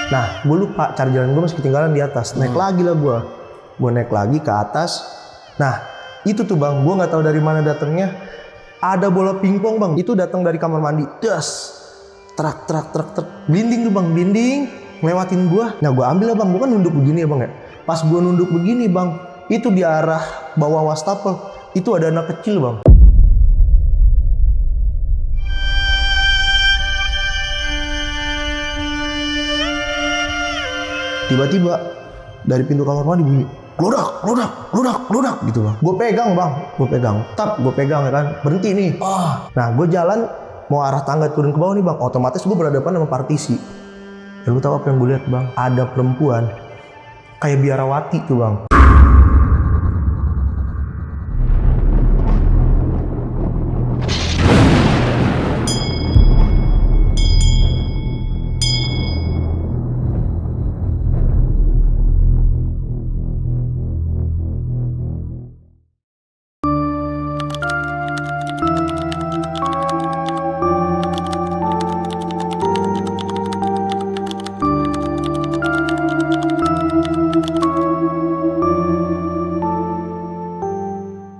Nah, gue lupa chargeran gue masih ketinggalan di atas. Naik lagi lah gue. Gue naik lagi ke atas. Nah, itu tuh bang, gue nggak tahu dari mana datangnya. Ada bola pingpong bang. Itu datang dari kamar mandi. Das, trak. Blinding tuh bang, blinding. Ngelewatin gue. Nah, gue ambil lah bang. Gue kan nunduk begini ya bang ya. Pas gue nunduk begini bang, itu di arah bawah wastafel. Itu ada anak kecil bang. Tiba-tiba dari pintu kamar mandi bunyi ludak gitu bang. Gue pegang bang, gue pegang ya kan, berhenti nih. Nah gue jalan mau arah tangga turun ke bawah nih bang, otomatis gue berhadapan sama partisi. Dan lu tahu apa yang gue lihat bang? Ada perempuan kayak biarawati tuh bang.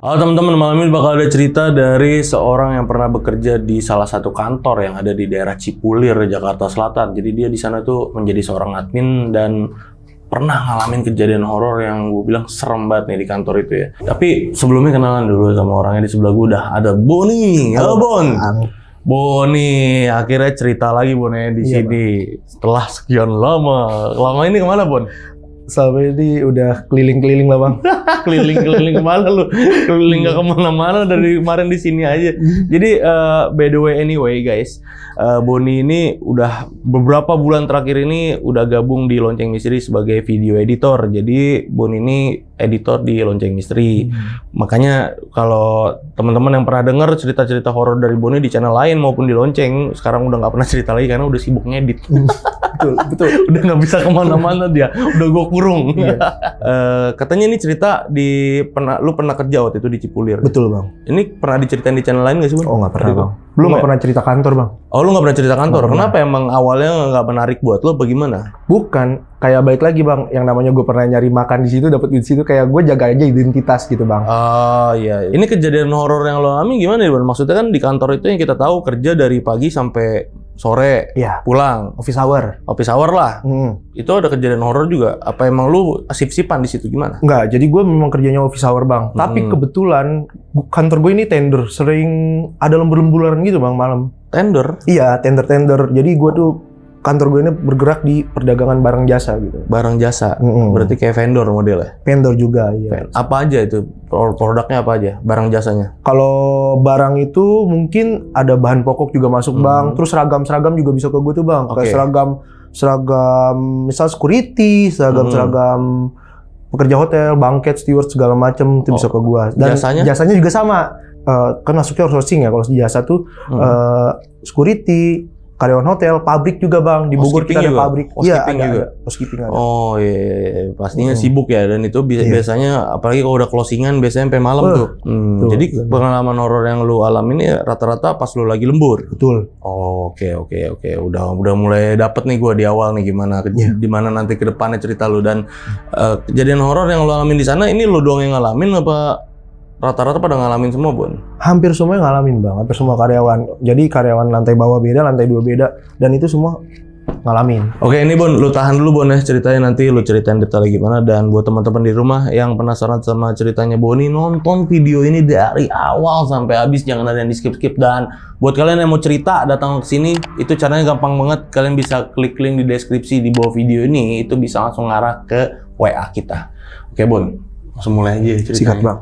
Halo teman-teman, malam ini bakal ada cerita dari seorang yang pernah bekerja di salah satu kantor yang ada di daerah Cipulir, Jakarta Selatan. Jadi dia di sana tuh menjadi seorang admin dan pernah ngalamin kejadian horor yang gue bilang serem banget nih di kantor itu ya. Tapi sebelumnya kenalan dulu sama orangnya di sebelah gue. Udah ada Boni. Halo Bon. Boni, akhirnya cerita lagi Bon ya di sini. Bang. Setelah sekian lama. Lama ini kemana Bon? Sampai ini udah keliling-keliling lah bang. Keliling kemana lu? Keliling gak kemana-mana dari kemarin di sini aja. Jadi by the way anyway guys, Boni ini udah beberapa bulan terakhir ini udah gabung di Lonceng Misteri sebagai video editor. Jadi Boni ini editor di Lonceng Misteri. Makanya kalau teman-teman yang pernah dengar cerita-cerita horor dari Boni di channel lain maupun di Lonceng, sekarang udah nggak pernah cerita lagi karena udah sibuk ngedit. betul. Udah nggak bisa kemana-mana dia. Udah gue kurung. Iya. Katanya ini cerita lu pernah kerja waktu itu di Cipulir. Betul bang. Ini pernah diceritain di channel lain nggak sih bang? Oh nggak pernah bang. Lu nggak pernah cerita kantor bang? Oh lu nggak pernah cerita kantor? Kenapa emang awalnya nggak menarik buat lo? Bagaimana? Bukan, kayak balik lagi bang. Yang namanya gue pernah nyari makan di situ, dapat di situ, kayak gue jaga aja identitas gitu bang. Oh iya. Ini kejadian horor yang lo alami gimana ya bang? Maksudnya kan di kantor itu yang kita tahu kerja dari pagi sampai sore, ya, pulang, office hour lah. Itu ada kejadian horor juga. Apa emang lu sip-sipan di situ gimana? Enggak, jadi gue memang kerjanya office hour bang. Tapi kebetulan kantor gue ini tender, sering ada lembur-lemburan gitu bang malam. Tender? Iya, tender. Jadi gue tuh kantor gue ini bergerak di perdagangan barang jasa gitu. Barang jasa? Berarti kayak vendor modelnya? Vendor juga, iya. Apa aja itu? Produknya apa aja? Barang jasanya? Kalau barang itu mungkin ada bahan pokok juga masuk bang. Terus seragam juga bisa ke gue tuh bang. Kayak seragam misal security, seragam pekerja hotel, banket, steward segala macam itu bisa ke gue. Dan jasanya juga sama. Kan masuknya outsourcing ya. Kalau jasa tuh security, karyawan hotel, pabrik juga bang. Di Bogor kita ada pabrik. Iya, ada. Housekeeping ada. Oh iya. Pastinya sibuk ya. Dan itu biasanya, apalagi kalau udah closingan, biasanya sampai malam tuh. Jadi pengalaman horor yang lu alamin ya rata-rata pas lu lagi lembur. Betul. Oh, oke. Udah mulai dapet nih gua di awal nih gimana nanti ke depannya cerita lu. Dan kejadian horor yang lu alamin di sana, ini lu doang yang ngalamin apa rata-rata pada ngalamin semua, Bon? Hampir semua yang ngalamin, Bang. Hampir semua karyawan. Jadi karyawan lantai bawah beda, lantai 2 beda. Dan itu semua ngalamin. Oke, ini Bon, lu tahan dulu, Bon ya. Ceritanya nanti lu ceritain detailnya gimana. Dan buat teman-teman di rumah yang penasaran sama ceritanya Boni, nonton video ini dari awal sampai habis. Jangan ada yang di-skip-skip. Dan buat kalian yang mau cerita, datang ke sini. Itu caranya gampang banget. Kalian bisa klik link di deskripsi di bawah video ini. Itu bisa langsung ngarah ke WA kita. Oke, Bon. Langsung mulai aja ceritanya. Sikat, Bang.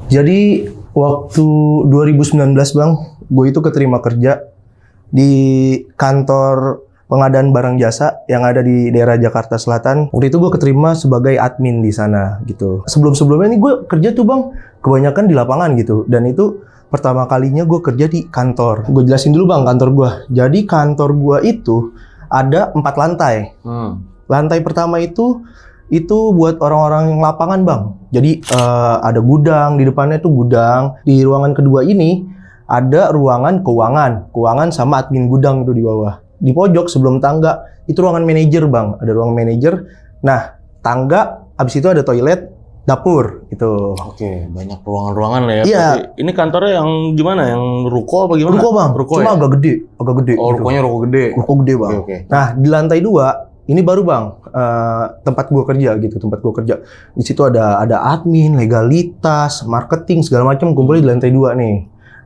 Jadi waktu 2019 bang, gue itu keterima kerja di kantor pengadaan barang jasa yang ada di daerah Jakarta Selatan. Waktu itu gue keterima sebagai admin di sana gitu. Sebelum-sebelumnya ini gue kerja tuh bang, kebanyakan di lapangan gitu. Dan itu pertama kalinya gue kerja di kantor. Gue jelasin dulu bang kantor gue. Jadi kantor gue itu ada 4 lantai. Lantai pertama itu buat orang-orang yang lapangan bang. Jadi ada gudang, di depannya tuh gudang. Di ruangan kedua ini ada ruangan keuangan sama admin gudang tuh di bawah. Di pojok sebelum tangga itu ruangan manajer bang. Ada ruangan manajer. Nah tangga, abis itu ada toilet, dapur gitu. Oke, banyak ruangan-ruangan lah ya. Iya. Berarti ini kantornya yang gimana? Yang ruko apa gimana? Ruko bang, Ruko cuma ya? agak gede Oh, gitu. rukonya ruko gede. Ruko gede bang. Oke. Nah di lantai 2 ini baru bang, tempat gua kerja gitu, tempat gua kerja. Di situ ada admin, legalitas, marketing segala macam kumpulnya di lantai 2 nih.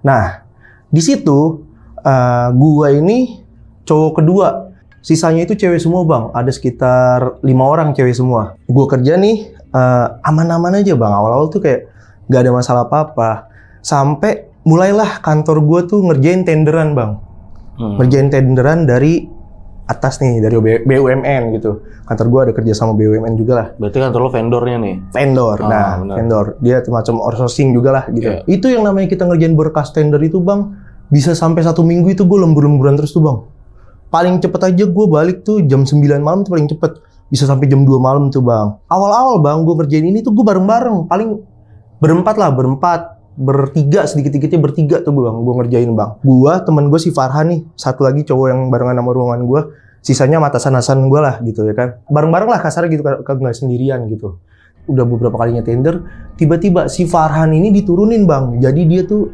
Nah, di situ gua ini cowok kedua. Sisanya itu cewek semua bang. Ada sekitar 5 orang cewek semua. Gua kerja nih aman-aman aja bang. Awal-awal tuh kayak gak ada masalah apa-apa. Sampai mulailah kantor gua tuh ngerjain tenderan bang. Ngerjain tenderan dari atas nih, dari BUMN gitu. Kantor gua ada kerja sama BUMN juga lah. Berarti kantor lo vendornya nih? Vendor, Benar. vendor. Dia semacam outsourcing juga lah gitu. Yeah. Itu yang namanya kita ngerjain berkas tender itu bang, bisa sampai 1 minggu itu gue lembur-lemburan terus tuh bang. Paling cepet aja gue balik tuh jam 9 malam tuh paling cepet. Bisa sampai jam 2 malam tuh bang. Awal-awal bang gue ngerjain ini tuh gue bareng-bareng. Paling berempat, bertiga, sedikit-sedikitnya bertiga tuh bang, gue ngerjain bang. Gua, temen gue si Farhan nih, satu lagi cowok yang barengan sama ruangan gue, sisanya matasan-matasan gue lah gitu ya kan. Bareng-bareng lah kasarnya gitu, kagak sendirian gitu. Udah beberapa kalinya tender, tiba-tiba si Farhan ini diturunin bang. Jadi dia tuh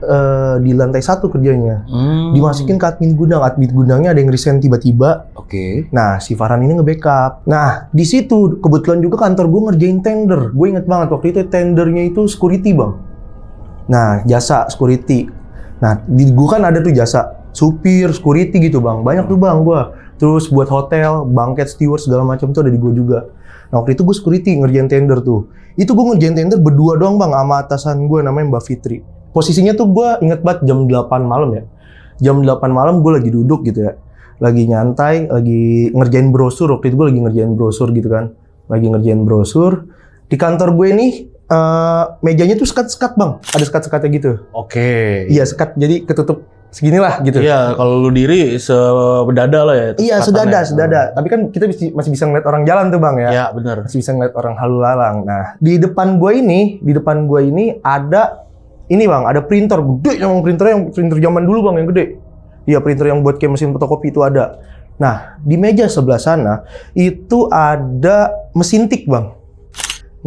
di lantai 1 kerjanya. Dimasukin ke admin gudangnya ada yang resign tiba-tiba. Oke. Nah, si Farhan ini nge-backup. Nah, di situ kebetulan juga kantor gue ngerjain tender. Gue inget banget waktu itu tendernya itu security bang. Nah, jasa security. Nah, di gua kan ada tuh jasa supir, security gitu bang. Banyak tuh bang gua. Terus buat hotel, banquet, steward segala macam tuh ada di gua juga. Nah, waktu itu gua security ngerjain tender tuh. Itu gua ngerjain tender berdua doang bang sama atasan gua namanya Mbak Fitri. Posisinya tuh gua inget banget jam 8 malam ya. Jam 8 malam gua lagi duduk gitu ya. Lagi nyantai, lagi ngerjain brosur. Waktu itu gua lagi ngerjain brosur gitu kan. Lagi ngerjain brosur. Di kantor gue nih mejanya tuh sekat-sekat bang, ada sekat-sekatnya gitu. Oke. Iya sekat, jadi ketutup seginilah gitu. Iya, kalau lu diri sebedada lah ya. Iya sedada. Tapi kan kita masih bisa ngeliat orang jalan tuh bang ya. Iya benar. Masih bisa ngeliat orang lalu lalang. Nah di depan gue ini ada ini bang, ada printer gede yang printer zaman dulu bang yang gede. Iya printer yang buat kayak mesin fotokopi itu ada. Nah di meja sebelah sana itu ada mesin tik bang.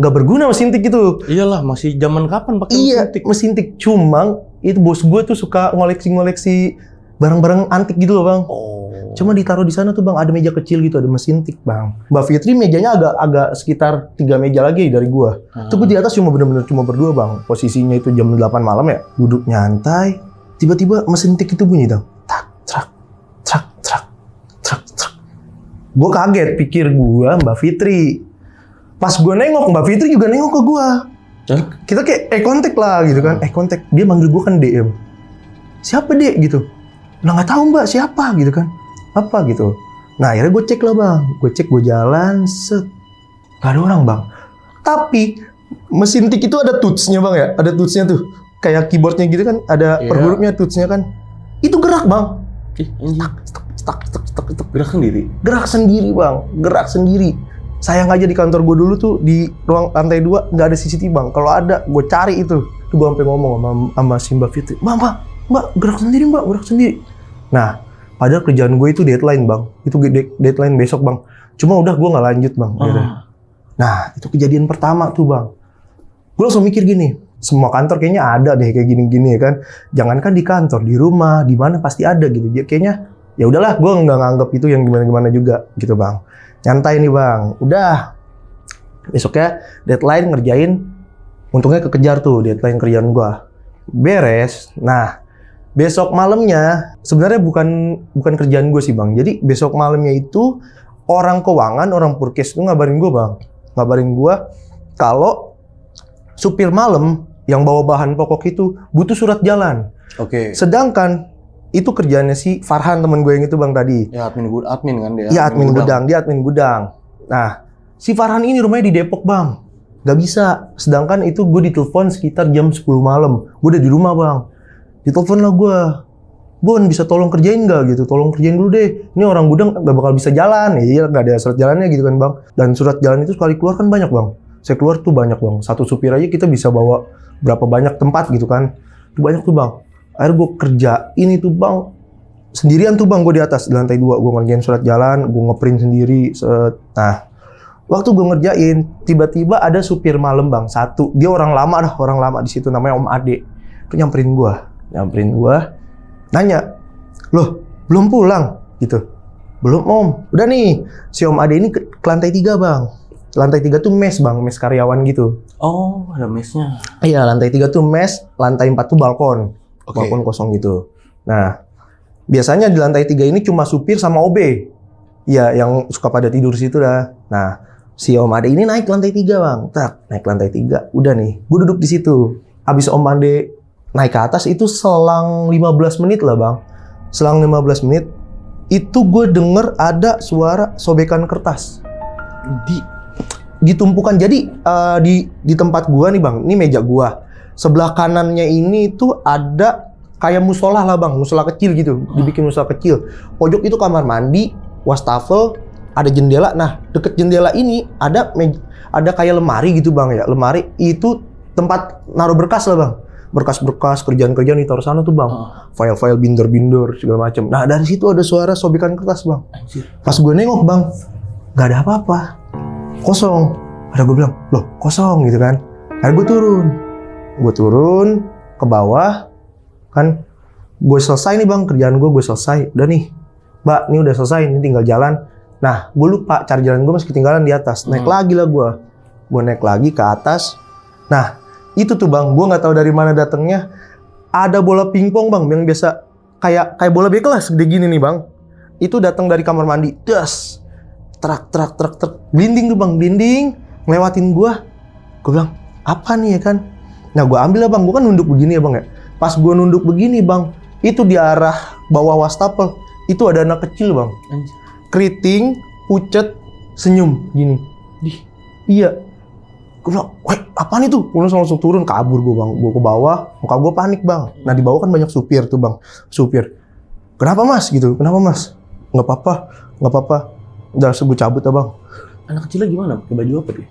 Nggak berguna mesin tik itu. Iyalah, masih zaman kapan pakai Iya, mesin tik. Cuma itu bos gue tuh suka ngoleksi barang-barang antik gitu loh bang. Oh. Cuma ditaruh di sana tuh bang, ada meja kecil gitu, ada mesin tik bang. Mbak Fitri mejanya agak sekitar 3 meja lagi dari gua. Tuh gue di atas bener-bener cuma berdua bang. Posisinya itu jam 8 malam ya, duduk nyantai. Tiba-tiba mesin tik itu bunyi dong. Tak, trak, trak, trak, trak, trak. Gue kaget, pikir gua Mbak Fitri. Pas gue nengok, Mbak Fitri juga nengok ke gue. Kita kayak kontak lah gitu kan. Kontak. Dia manggil gue kan DM. Siapa dek gitu. Nah nggak tahu mbak siapa gitu kan. Apa gitu. Nah akhirnya gue cek lah bang. Gue cek, gue jalan, set. Gak ada orang bang. Tapi mesin tik itu ada touch-nya bang ya. Ada touch-nya tuh. Kayak keyboardnya gitu kan. Ada per hurufnya touch-nya kan. Itu gerak bang. Stak. Gerak sendiri? Gerak sendiri bang. Gerak sendiri. Sayang aja di kantor gue dulu tuh di ruang lantai 2 nggak ada CCTV bang. Kalau ada gue cari itu. Tuh gue sampai ngomong sama si Mbak Fitri. Mbak gerak sendiri. Nah padahal kerjaan gue itu deadline bang. Itu deadline besok bang. Cuma udah gue nggak lanjut bang. Nah itu kejadian pertama tuh bang. Gue langsung mikir gini. Semua kantor kayaknya ada deh kayak gini-gini ya kan. Jangankan di kantor, di rumah, di mana pasti ada gitu. Kayaknya ya udahlah gue nggak nganggap itu yang gimana-gimana juga gitu bang. Nyantai nih bang, udah besoknya deadline ngerjain, untungnya kekejar tuh deadline kerjaan gua beres. Nah besok malamnya sebenarnya bukan kerjaan gue sih bang. Jadi besok malamnya itu orang keuangan, orang purkes itu ngabarin gue kalau supir malam yang bawa bahan pokok itu butuh surat jalan. Oke. Sedangkan itu kerjaannya si Farhan temen gue yang itu bang tadi. Ya admin kan dia. Iya dia admin gudang. Nah si Farhan ini rumahnya di Depok bang. Gak bisa. Sedangkan itu gue ditelepon sekitar jam 10 malam. Gue udah di rumah bang. Ditelepon lah gue. Bon bisa tolong kerjain nggak gitu, tolong kerjain dulu deh. Ini orang gudang nggak bakal bisa jalan, iya nggak ada surat jalannya gitu kan bang. Dan surat jalan itu sekali keluar kan banyak bang. Saya keluar tuh banyak bang. Satu supir aja kita bisa bawa berapa banyak tempat gitu kan. Itu banyak tuh bang. Akhirnya gue kerjain itu bang. Sendirian tuh bang, gue di atas di lantai 2. Gue ngerjain surat jalan, gue ngeprint sendiri. Nah, waktu gue ngerjain, tiba-tiba ada supir malam bang. Satu, dia orang lama di situ namanya Om Ade. Itu nyamperin gue. Nanya, loh belum pulang gitu? Belum om. Udah nih, si Om Ade ini ke lantai 3 bang. Lantai 3 tuh mes bang, mes karyawan gitu. Oh, ada mesnya. Iya, lantai 3 tuh mes, lantai 4 tuh balkon. Oke. Balkon kosong gitu. Nah, biasanya di lantai 3 ini cuma supir sama OB. Iya, yang suka pada tidur situ dah. Nah, si Om Ade ini naik lantai 3 bang. Naik lantai 3. Udah nih, gue duduk di situ. Habis Om Ade naik ke atas itu selang 15 menit lah bang. Selang 15 menit itu gue denger ada suara sobekan kertas di tumpukan. Jadi di tempat gue nih bang, ini meja gue. Sebelah kanannya ini tuh ada kayak musola lah bang, musola kecil gitu, dibikin musola kecil. Pojok itu kamar mandi, wastafel, ada jendela. Nah deket jendela ini ada kayak lemari gitu bang ya. Lemari itu tempat naruh berkas lah bang. Berkas-berkas kerjaan-kerjaan ditaruh sana tuh bang. File-file, binder-binder segala macam. Nah dari situ ada suara sobekan kertas bang. Pas gue nengok bang, nggak ada apa-apa, kosong. Ada gue bilang, loh kosong gitu kan. Akhirnya gue turun ke bawah kan. Gue selesai nih bang, kerjaan gue selesai. Udah nih, mbak, ini udah selesai, ini tinggal jalan. Nah gue lupa cari jalan, gue masih ketinggalan di atas. Naik lagi lah gue naik lagi ke atas. Nah itu tuh bang, gue nggak tahu dari mana datangnya. Ada bola pingpong bang, yang biasa kayak bola bekel lah, segede gini nih bang. Itu datang dari kamar mandi, das, trak, blinding tuh bang, blinding, ngelewatin gue. Gue bilang, apa nih ya kan? Nah gue ambil lah bang, gue kan nunduk begini ya bang ya. Pas gue nunduk begini bang, itu di arah bawah wastafel, itu ada anak kecil bang. Keriting, pucet, senyum gini. Iya. Gue bilang, wah apaan itu? Gue langsung turun, kabur gue bang. Gue ke bawah, muka gue panik bang. Nah di bawah kan banyak supir tuh bang. Supir, kenapa mas gitu? Kenapa mas? Nggak apa-apa. Udah gue cabut ya bang. Anak kecilnya gimana? Pakai baju apa dia?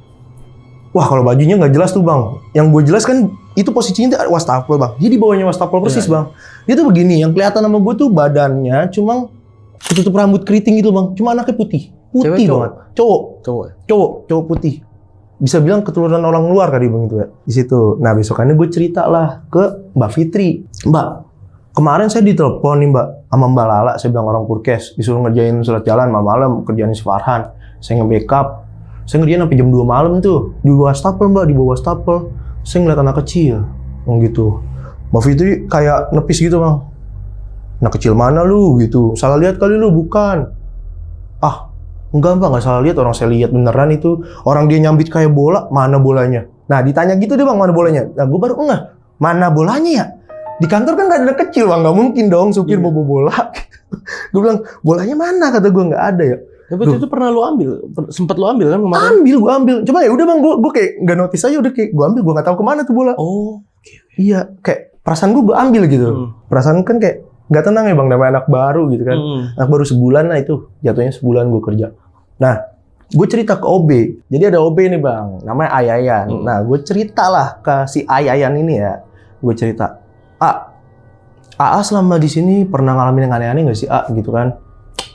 Wah kalau bajunya nggak jelas tuh bang. Yang gue jelas kan itu posisinya tuh wastafel bang. Dia di bawahnya wastafel persis bang. Dia tuh begini, yang kelihatan sama gue tuh badannya cuma ketutup rambut keriting gitu bang. Cuma anaknya putih banget. Cowok putih. Bisa bilang keturunan orang luar kali bang itu ya di situ. Nah besokannya gue cerita lah ke Mbak Fitri. Mbak, kemarin saya ditelepon nih mbak sama Mbak Lala. Saya bilang orang Purkes, disuruh ngerjain surat jalan malam kerjaan si Farhan. Saya nge-backup. Saya ngerjain sampai jam 2 malam tuh di bawah wastafel mbak, di bawah wastafel. Saya ngeliat anak kecil, gitu. Mbak Fitri kayak nepis gitu bang. Anak kecil mana lu gitu? Salah lihat kali lu, bukan? Enggak mbak, nggak salah lihat, orang saya lihat beneran itu. Orang dia nyambit kayak bola, mana bolanya? Nah ditanya gitu deh bang, mana bolanya? Nah gue baru mana bolanya ya? Di kantor kan nggak ada anak kecil bang, nggak mungkin dong supir bawa bola. Gue bilang, bolanya mana? Kata gue nggak ada ya. Tapi itu pernah lu ambil? Sempat lu ambil kan kemarin? Gue ambil. Cuma ya udah bang, gue kayak nggak notice aja, udah kayak gue ambil, gue nggak tahu kemana tuh bola. Oh, iya, kayak perasaan gue ambil gitu. Perasaan kan kayak nggak tenang ya bang, namanya anak baru gitu kan. Anak baru sebulan lah itu, jatuhnya sebulan gue kerja. Nah, gue cerita ke OB. Jadi ada OB nih bang, namanya Ayayan. Nah, gue cerita lah ke si Ayayan ini ya. Gue cerita, AA selama di sini pernah ngalamin yang aneh-aneh nggak sih gitu kan?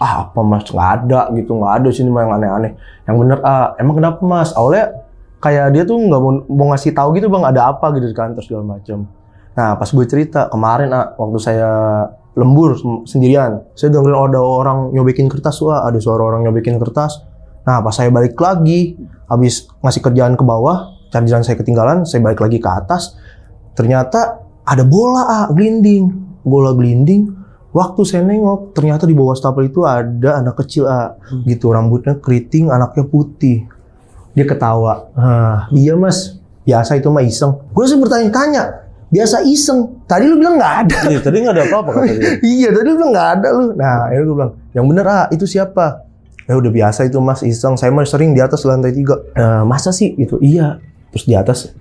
Apa mas, nggak ada gitu, nggak ada sini yang aneh-aneh. Yang bener emang kenapa mas? Awalnya kayak dia tuh nggak mau ngasih tahu gitu bang, ada apa gitu di kantor segala macam. Nah, pas gue cerita kemarin waktu saya lembur sendirian, saya dengerin ada orang nyobekin kertas, ada suara orang nyobekin kertas. Nah pas saya balik lagi, habis ngasih kerjaan ke bawah, cari jalan saya ketinggalan, saya balik lagi ke atas, ternyata ada bola glinding. Waktu saya nengok, ternyata di bawah stapel itu ada anak kecil gitu, rambutnya keriting, anaknya putih. Dia ketawa, iya mas, biasa itu mah iseng. Gue sih bertanya-tanya, biasa iseng. Tadi lu bilang nggak ada. Iya, tadi nggak ada apa-apa kata dia. Iya, tadi lu bilang nggak ada lu. Nah, akhirnya gue bilang, yang bener itu siapa? Ya udah biasa itu mas, iseng. Saya mah sering di atas lantai 3. Masa sih? Gitu. Iya. Terus di atas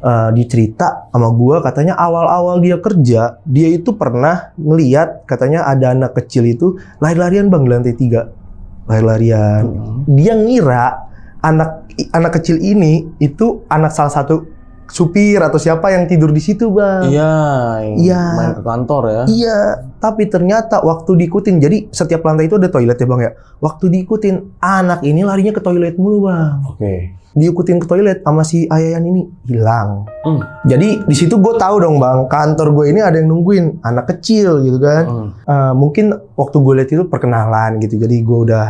Dia cerita sama gue, katanya awal-awal dia kerja, dia itu pernah ngeliat katanya ada anak kecil itu lari-larian bang di lantai 3. Lari-larian. Dia ngira anak kecil ini itu anak salah satu supir atau siapa yang tidur di situ bang. Iya, main ke kantor ya. Iya, tapi ternyata waktu diikutin, jadi setiap lantai itu ada toilet ya bang ya. Waktu diikutin, anak ini larinya ke toilet mulu bang. Oke. Diikutin ke toilet sama si Ayayan ini, hilang. Jadi di situ gue tahu dong bang, kantor gue ini ada yang nungguin anak kecil gitu kan. Mungkin waktu gue lihat itu perkenalan gitu, jadi gue udah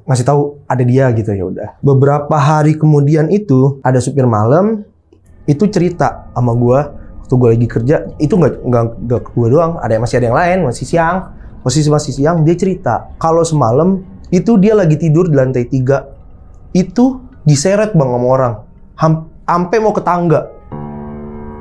ngasih tahu ada dia gitu, ya udah. Beberapa hari kemudian itu ada supir malam itu cerita sama gue waktu gue lagi kerja, itu nggak gue doang, masih ada yang lain, masih siang dia cerita kalau semalam itu dia lagi tidur di lantai 3 itu diseret bang sama orang sampai mau ke tangga.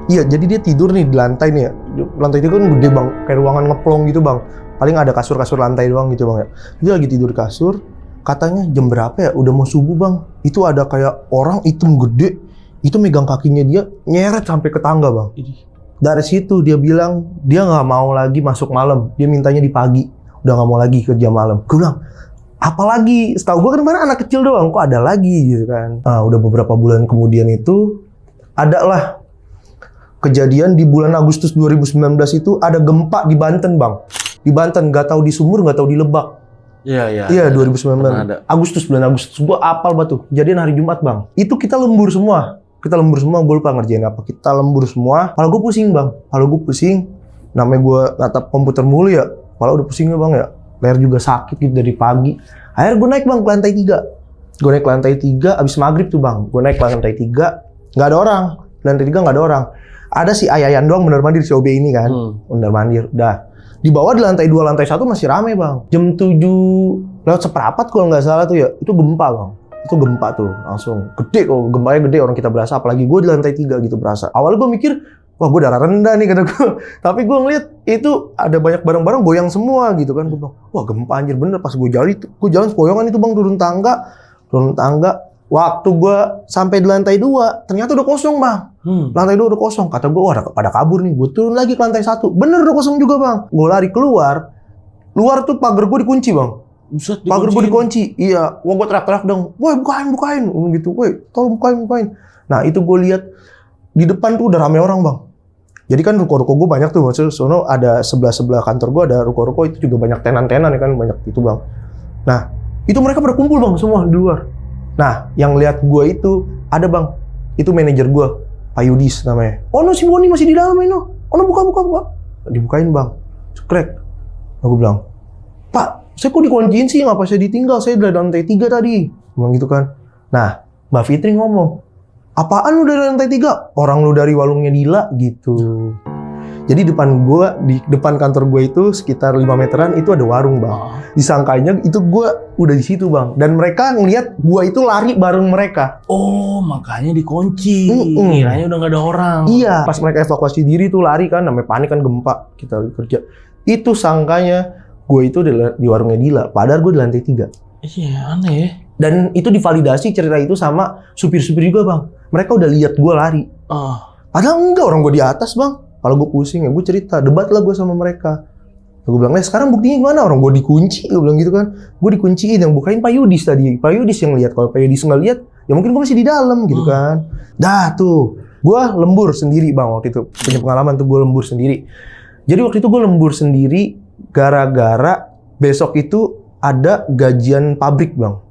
Iya, jadi dia tidur nih di lantai nih ya. Lantai itu kan gede bang, kayak ruangan ngeplong gitu bang. Paling ada kasur-kasur lantai doang gitu bang ya. Dia lagi tidur di kasur, katanya jam berapa ya, udah mau subuh bang. Itu ada kayak orang hitam gede, itu megang kakinya dia, nyeret sampai ke tangga bang. Dari situ dia bilang, dia nggak mau lagi masuk malam. Dia mintanya di pagi, udah nggak mau lagi kerja malam. Gue bilang, apalagi? Setahu gue kan kemarin anak kecil doang, kok ada lagi gitu kan. Udah beberapa bulan kemudian itu, ada lah kejadian di bulan Agustus 2019 itu ada gempa di Banten bang. Di Banten, nggak tahu di Sumur, nggak tahu di Lebak. Iya, 2019. Bulan Agustus. Gue apal batu. Kejadian hari Jumat bang. Itu kita lembur semua. Gue lupa ngerjain apa. Kita lembur semua. Kepala gue pusing bang. Namanya gue natap komputer mulu ya. Kepala udah pusing ya bang ya. Leher juga sakit gitu dari pagi. Akhirnya gue naik bang ke lantai 3. Gue naik ke lantai 3 abis maghrib tuh bang. Gue naik ke lantai 3. Nggak ada orang. Lantai 3 nggak ada orang. Ada si Ayayan doang bener mandir si OB ini kan. Bener mandir. Udah. Di bawah di lantai 2, lantai 1 masih rame bang. Jam 7 lewat seperempat kalau nggak salah tuh ya. Itu gempa bang. Itu gempa tuh langsung gede. Kalau gempanya gede orang kita berasa. Apalagi gue di lantai 3 gitu berasa. Awalnya gue mikir, wah gue darah rendah nih kata gue. Tapi gue ngeliat itu ada banyak barang-barang goyang semua gitu kan. Gue bilang, wah gempa anjir bener. Pas gue jalan sepoyongan itu bang, turun tangga. Waktu gue sampai di lantai 2, ternyata udah kosong bang. Lantai 2 udah kosong. Kata gue, wah pada kabur nih. Gue turun lagi ke lantai 1. Bener udah kosong juga bang. Gue lari keluar. Luar tuh pagar gue dikunci bang. Pagar gue dikunci. Iya. Wah gue teriak-teriak dong. Woi bukain. Gitu. Woi tolong bukain. Nah itu gue lihat di depan tuh udah rame orang bang. Jadi kan ruko-ruko gue banyak tuh. Maksudnya sono ada sebelah kantor gue ada ruko-ruko, itu juga banyak tenan-tenan ya kan, banyak itu bang. Nah itu mereka pada kumpul bang semua di luar. Nah, yang lihat gue itu ada bang, itu manajer gue, Pak Yudis namanya. Oh no, si Boni masih di dalam ini. Oh no, buka. Dibukain bang, cekrek. Nah, gue bilang, Pak, saya kok dikunciin sih, ngapa saya ditinggal? Saya dari lantai 3 tadi. Bilang gitu kan. Nah, Mbak Fitri ngomong, apaan lu dari lantai 3? Orang lu dari warungnya Dila gitu. Jadi di depan kantor gue itu sekitar 5 meteran itu ada warung bang. Disangkanya itu gue udah di situ bang. Dan mereka ngeliat gue itu lari bareng mereka. Oh makanya dikunci. Kiranya udah nggak ada orang. Iya. Pas mereka evakuasi diri tuh lari kan, namanya panik kan gempa. Kita kerja. Itu sangkanya gue itu di warungnya Dila. Padahal gue di lantai 3. Iya aneh ya. Dan itu divalidasi cerita itu sama supir-supir juga bang. Mereka udah lihat gue lari. Padahal enggak, orang gue di atas bang. Kalau gue pusing ya gue cerita, debat lah gue sama mereka. Gue bilang, sekarang buktinya gimana? Orang gue dikunci, gue bilang gitu kan. Gue dikunciin, yang bukain Pak Yudis tadi. Pak Yudis yang lihat. Kalau Pak Yudis nggak lihat, ya mungkin gue masih di dalam gitu kan. Dah tuh, gue lembur sendiri bang waktu itu. Punya pengalaman tuh gue lembur sendiri. Jadi waktu itu gue lembur sendiri gara-gara besok itu ada gajian pabrik bang.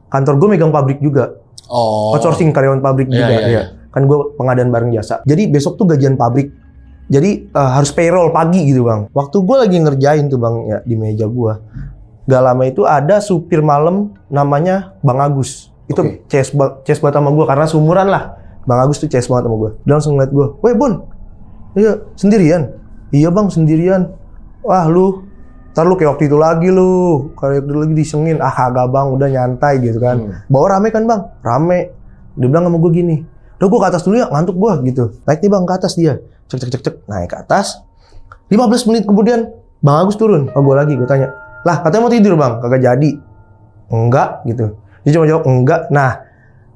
Kantor gue megang pabrik juga. Outsourcing karyawan pabrik juga. Iya. Kan gue pengadaan barang jasa. Jadi besok tuh gajian pabrik. Jadi harus payroll pagi gitu bang. Waktu gue lagi ngerjain tuh bang ya di meja gue. Gak lama itu ada supir malam namanya Bang Agus. Itu CS banget sama gue karena seumuran lah. Bang Agus tuh CS banget sama gue. Dia langsung ngeliat gue. Woi Bon, iya sendirian? Iya bang sendirian. Wah lu, ntar lu kayak waktu itu lagi lu. Kayak waktu itu lagi disengin. Kagak bang, udah nyantai gitu kan. Bawa rame kan bang? Rame. Dia bilang sama gue gini. Udah gue ke atas dulu ya, ngantuk gue gitu. Naik nih bang ke atas dia. Cek, naik ke atas. 15 menit kemudian, Bang Agus turun. Oh, gue lagi, gue tanya. Lah, katanya mau tidur bang, kagak jadi. Enggak, gitu. Dia cuma jawab, enggak. Nah,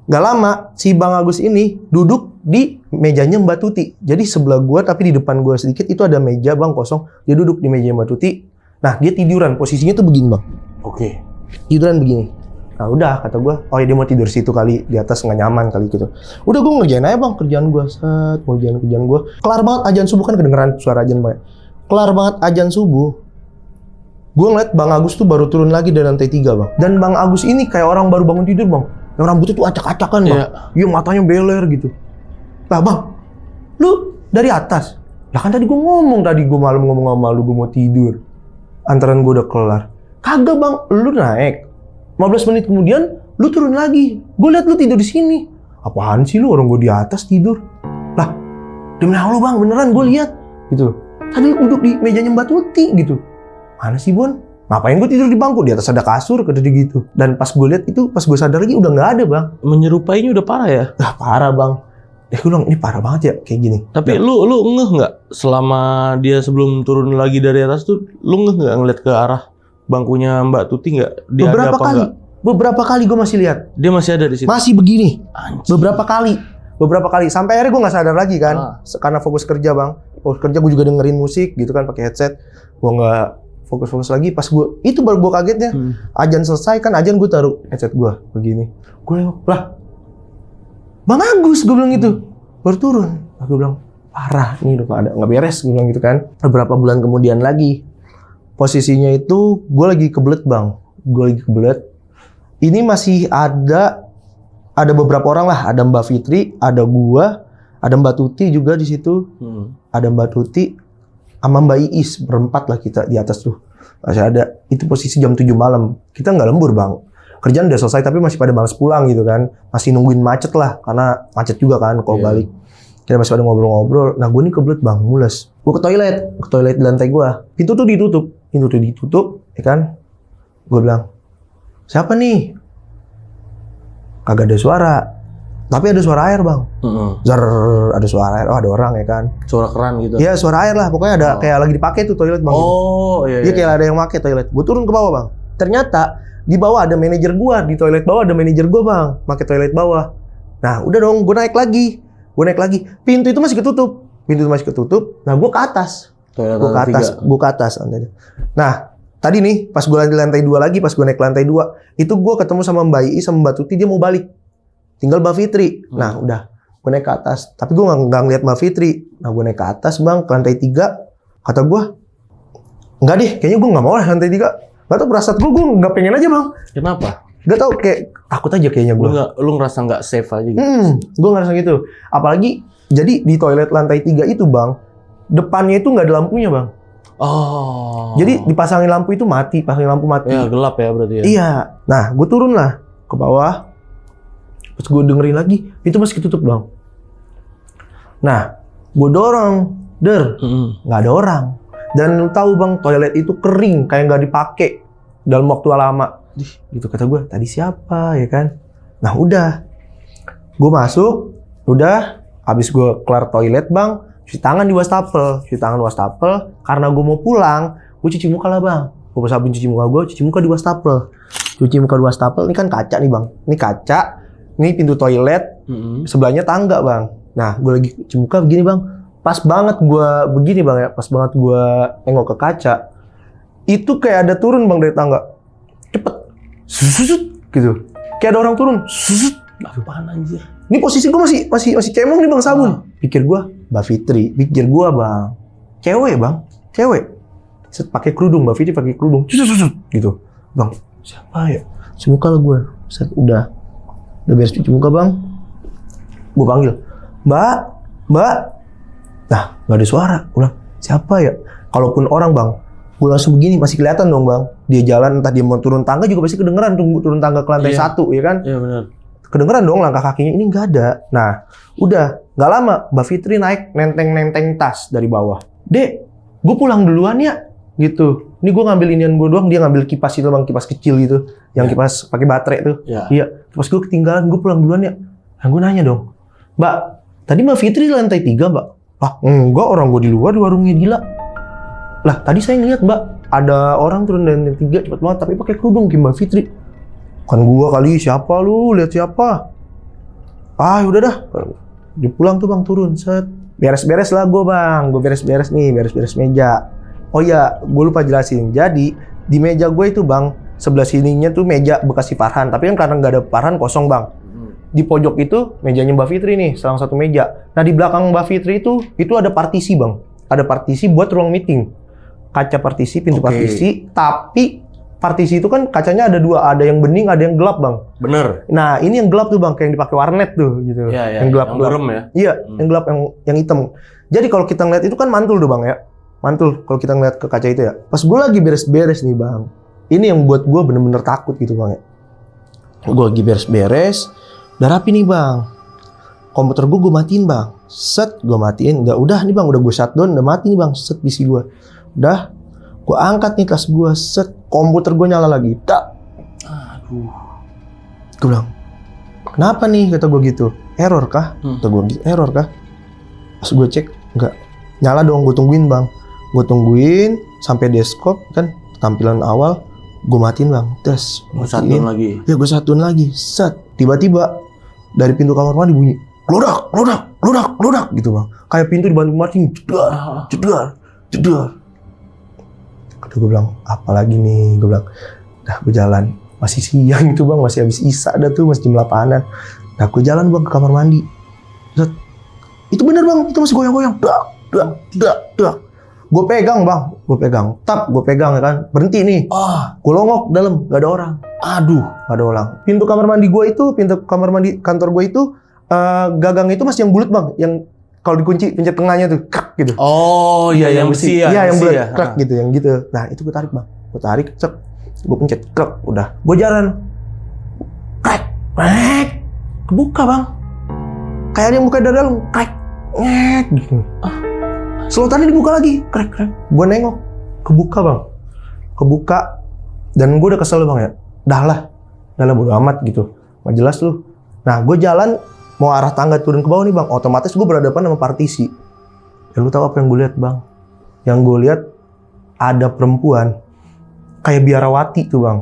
Gak lama si Bang Agus ini duduk di mejanya Mbak Tuti. Jadi sebelah gua tapi di depan gua sedikit itu ada meja Bang kosong. Dia duduk di meja Mbak Tuti. Nah dia tiduran, posisinya tuh begini Bang. Oke. Tiduran begini. Nah udah kata gua, oh ya dia mau tidur situ kali, di atas nggak nyaman kali gitu. Udah gua ngerjain aja Bang kerjaan gua, kerjaan gua. Kelar banget azan subuh, kan kedengeran suara azan Bang. Kelar banget azan subuh. Gua ngeliat Bang Agus tuh baru turun lagi dari lantai 3 Bang. Dan Bang Agus ini kayak orang baru bangun tidur Bang. Yang rambutnya tuh acak-acakan Bang. Iya matanya beler gitu. Lah Bang, lu dari atas? Lah kan tadi gua ngomong malam ngomong sama lu gua mau tidur. Antaran gua udah kelar. Kagak Bang, lu naik. 15 menit kemudian lu turun lagi. Gue liat lu tidur di sini. Apaan sih lu, orang gue di atas tidur. Lah, demi Allah Bang, beneran gue lihat gitu. Tadi lu duduk di mejanya Mbak Tuti gitu. Mana sih Bon? Ngapain gue tidur di bangku? Di atas ada kasur, kata dia gitu. Dan pas gue lihat itu, pas gue sadar lagi udah nggak ada Bang. Menyerupainya udah parah ya? Parah Bang. Gue bilang ini parah banget ya kayak gini. Tapi lu ngeh nggak selama dia sebelum turun lagi dari atas tuh, lu ngeh nggak ngeliat ke arah bangkunya Mbak Tuti nggak? Dia beberapa ada apa kali. enggak? Beberapa kali gue masih lihat. Dia masih ada di situ. Masih begini. Anjir. Beberapa kali. Sampai akhirnya gue nggak sadar lagi kan, karena fokus kerja Bang. Fokus kerja gue juga dengerin musik gitu kan pakai headset. Gue nggak fokus lagi. Pas gue itu baru gue kagetnya. Azan selesai kan, azan gue taruh headset gue begini. Gue nengok, lah Bang Agus, gue bilang gitu. Baru turun. Gue bilang parah nih udah nggak beres. Gue bilang gitu kan. Beberapa bulan kemudian lagi. Posisinya itu gue lagi kebelet Bang. Gue lagi kebelet. Ini masih ada beberapa orang lah. Ada Mbak Fitri, ada gua, ada Mbak Tuti juga di situ. Ada Mbak Tuti sama Mbak Iis, berempat lah kita di atas tuh. Masih ada. Itu posisi jam 7 malam. Kita nggak lembur Bang. Kerjaan udah selesai tapi masih pada males pulang gitu kan. Masih nungguin macet lah karena macet juga kan kalau balik. Kita masih pada ngobrol-ngobrol. Nah gue nih kebelet Bang, mules. Gue ke toilet di lantai gue. Pintu tuh ditutup, ya kan? Gue bilang, siapa nih? Kagak ada suara. Tapi ada suara air Bang. Zer, ada suara air. Oh ada orang ya kan? Suara keran gitu? Iya suara air lah. Pokoknya ada kayak lagi dipakai tuh toilet Bang. Oh iya. Iya kayak ada yang pakai toilet. Gue turun ke bawah Bang. Ternyata di bawah ada manajer gue. Di toilet bawah ada manajer gue Bang. Pakai toilet bawah. Nah udah dong, gue naik lagi. Pintu itu masih ketutup. Nah gue ke atas. Gue ke atas. Nah tadi nih pas gue lantai 2 lagi, pas gue naik lantai 2, itu gue ketemu sama Mbak Iis sama Mbak Tuti, dia mau balik. Tinggal Mbak Fitri. Nah udah, gue naik ke atas. Tapi gue nggak ngeliat Mbak Fitri. Nah gue naik ke atas Bang, ke lantai 3. Kata gue, enggak deh, kayaknya gue nggak mau lah lantai 3. Gak tau perasaan gue nggak pengen aja Bang. Kenapa? Gak tau, kayak takut aja kayaknya gue. Lu ngerasa nggak safe aja gitu? Gue ngerasa gitu. Apalagi, jadi di toilet lantai 3 itu Bang, depannya itu nggak ada lampunya Bang. Oh. Jadi dipasangin lampu itu mati, pasangin lampu mati. Ya gelap ya berarti ya? Iya. Nah, gue turun lah ke bawah. Pas gue dengerin lagi, itu masih ketutup Bang. Nah, gue dorong, nggak ada orang. Dan lu tahu Bang, toilet itu kering, kayak nggak dipakai dalam waktu lama. Gitu kata gue, tadi siapa ya kan? Nah udah, gue masuk, udah, habis gue kelar toilet Bang, cuci tangan di wastafel, karena gue mau pulang, gue cuci muka lah Bang. Gue sabun cuci muka di wastafel. Ini kan kaca nih Bang, ini kaca, ini pintu toilet, sebelahnya tangga Bang. Nah gue lagi cuci muka begini Bang, pas banget gue begini Bang ya, pas banget gue nengok ke kaca, itu kayak ada turun Bang dari tangga, cepet. Susut gitu. Kayak ada orang turun. Susut. Apaan anjir? Ini posisi gue masih cemong nih Bang sabun. Pikir gue Mbak Fitri, Bang. Cewek Bang. Set pakai kerudung, Mbak Fitri pakai kerudung. Susut gitu. Bang, siapa ya? Cuci muka lah gue. Set udah beres cuci muka Bang. Gue panggil, Mbak. Nah, nggak ada suara. Gue bilang, siapa ya? Kalaupun orang Bang, gue langsung begini, masih kelihatan dong Bang. Dia jalan, entah dia mau turun tangga juga pasti kedengeran tuh, turun tangga ke lantai 1, ya kan? Iya benar. Kedengeran dong langkah kakinya, ini nggak ada. Nah, udah, nggak lama Mbak Fitri naik nenteng tas dari bawah. Dek, gue pulang duluan ya, gitu. Ini gue ngambil inian gue doang, dia ngambil kipas itu Bang, kipas kecil gitu, yang kipas pakai baterai tuh. Iya, kipas gue ketinggalan, gue pulang duluan ya. Nah, gue nanya dong, Mbak, tadi Mbak Fitri di lantai 3 Mbak? Ah, enggak, orang gue di luar di warungnya Dila. Lah, tadi saya ngeliat Mbak, ada orang turun dari lantai 3 cepet banget, tapi pakai kerudung kayak Mbak Fitri. Kan gua kali, siapa lu? Lihat siapa? Udah dah. Dia pulang tuh bang, turun, set. Beres-beres lah gue bang, gue beres-beres meja. Oh iya, gue lupa jelasin. Jadi di meja gue itu bang, sebelah sininya tuh meja bekas si Farhan. Tapi kan karena nggak ada Farhan kosong bang. Di pojok itu mejanya Mbak Fitri nih, salah satu meja. Nah di belakang Mbak Fitri itu ada partisi bang. Ada partisi buat ruang meeting. Kaca partisi, pintu partisi. Tapi partisi itu kan kacanya ada dua, ada yang bening, ada yang gelap bang. Bener. Nah ini yang gelap tuh bang, kayak yang dipakai warnet tuh gitu. Iya, yang gelap, yang berem ya. Iya, yang gelap, yang hitam. Jadi kalau kita ngeliat itu kan mantul tuh bang ya, mantul. Kalau kita ngeliat ke kaca itu ya. Pas gue lagi beres-beres nih bang, ini yang buat gue bener-bener takut gitu bang ya. Gue lagi beres-beres, udah rapi nih bang. Komputer gue matiin bang, set gue matiin. Udah nih bang, udah gue shutdown, udah mati nih bang, set PC gue. Udah, gue angkat nih tas gue, set. Komputer gue nyala lagi, tak. Aduh. Gue bilang, kenapa nih? Kata gue gitu. Error kah? Kata gue gitu, error kah? Pas gue cek, enggak. Nyala dong, gue tungguin bang. Gue tungguin sampai desktop kan, tampilan awal. Gue matiin bang, tes. Gue satuin lagi. Ya gue satuin lagi, set. Tiba-tiba dari pintu kamar mandi bunyi, lodak gitu bang. Kayak pintu dibantu matiin, jedar. Aduh, gue bilang, apa lagi nih? Gue bilang, dah gue jalan. Masih siang itu bang, masih habis isya dah tuh, masih jam 8-an. Nah, gue jalan bang ke kamar mandi. Set. Itu bener bang, itu masih goyang-goyang. Dak. Gue pegang bang, gue pegang ya kan. Berhenti nih. Gue longok dalam, gak ada orang. Aduh, gak ada orang. Pintu kamar mandi kantor gue itu, gagangnya itu masih yang bulat bang, yang kalau dikunci pencet tengahnya tuh, krak gitu. Oh iya, yang besi ya. Iya, yang bulat, krak gitu, yang gitu. Nah, itu gue tarik bang. Gue tarik, cek. Gue pencet, krak, udah. Gue jalan. Krek. Kebuka bang. Kayak ada yang buka dari dalam. Krek. Gitu. Selotannya dibuka lagi. Krek. Gue nengok. Kebuka bang. Kebuka. Dan gue udah kesel bang ya. Dah lah bodo amat gitu. Nggak jelas lu. Nah, gue jalan mau arah tangga turun ke bawah nih bang, otomatis gue berhadapan sama partisi. Dan lu tahu apa yang gue lihat bang? Yang gue lihat ada perempuan kayak biarawati tuh bang.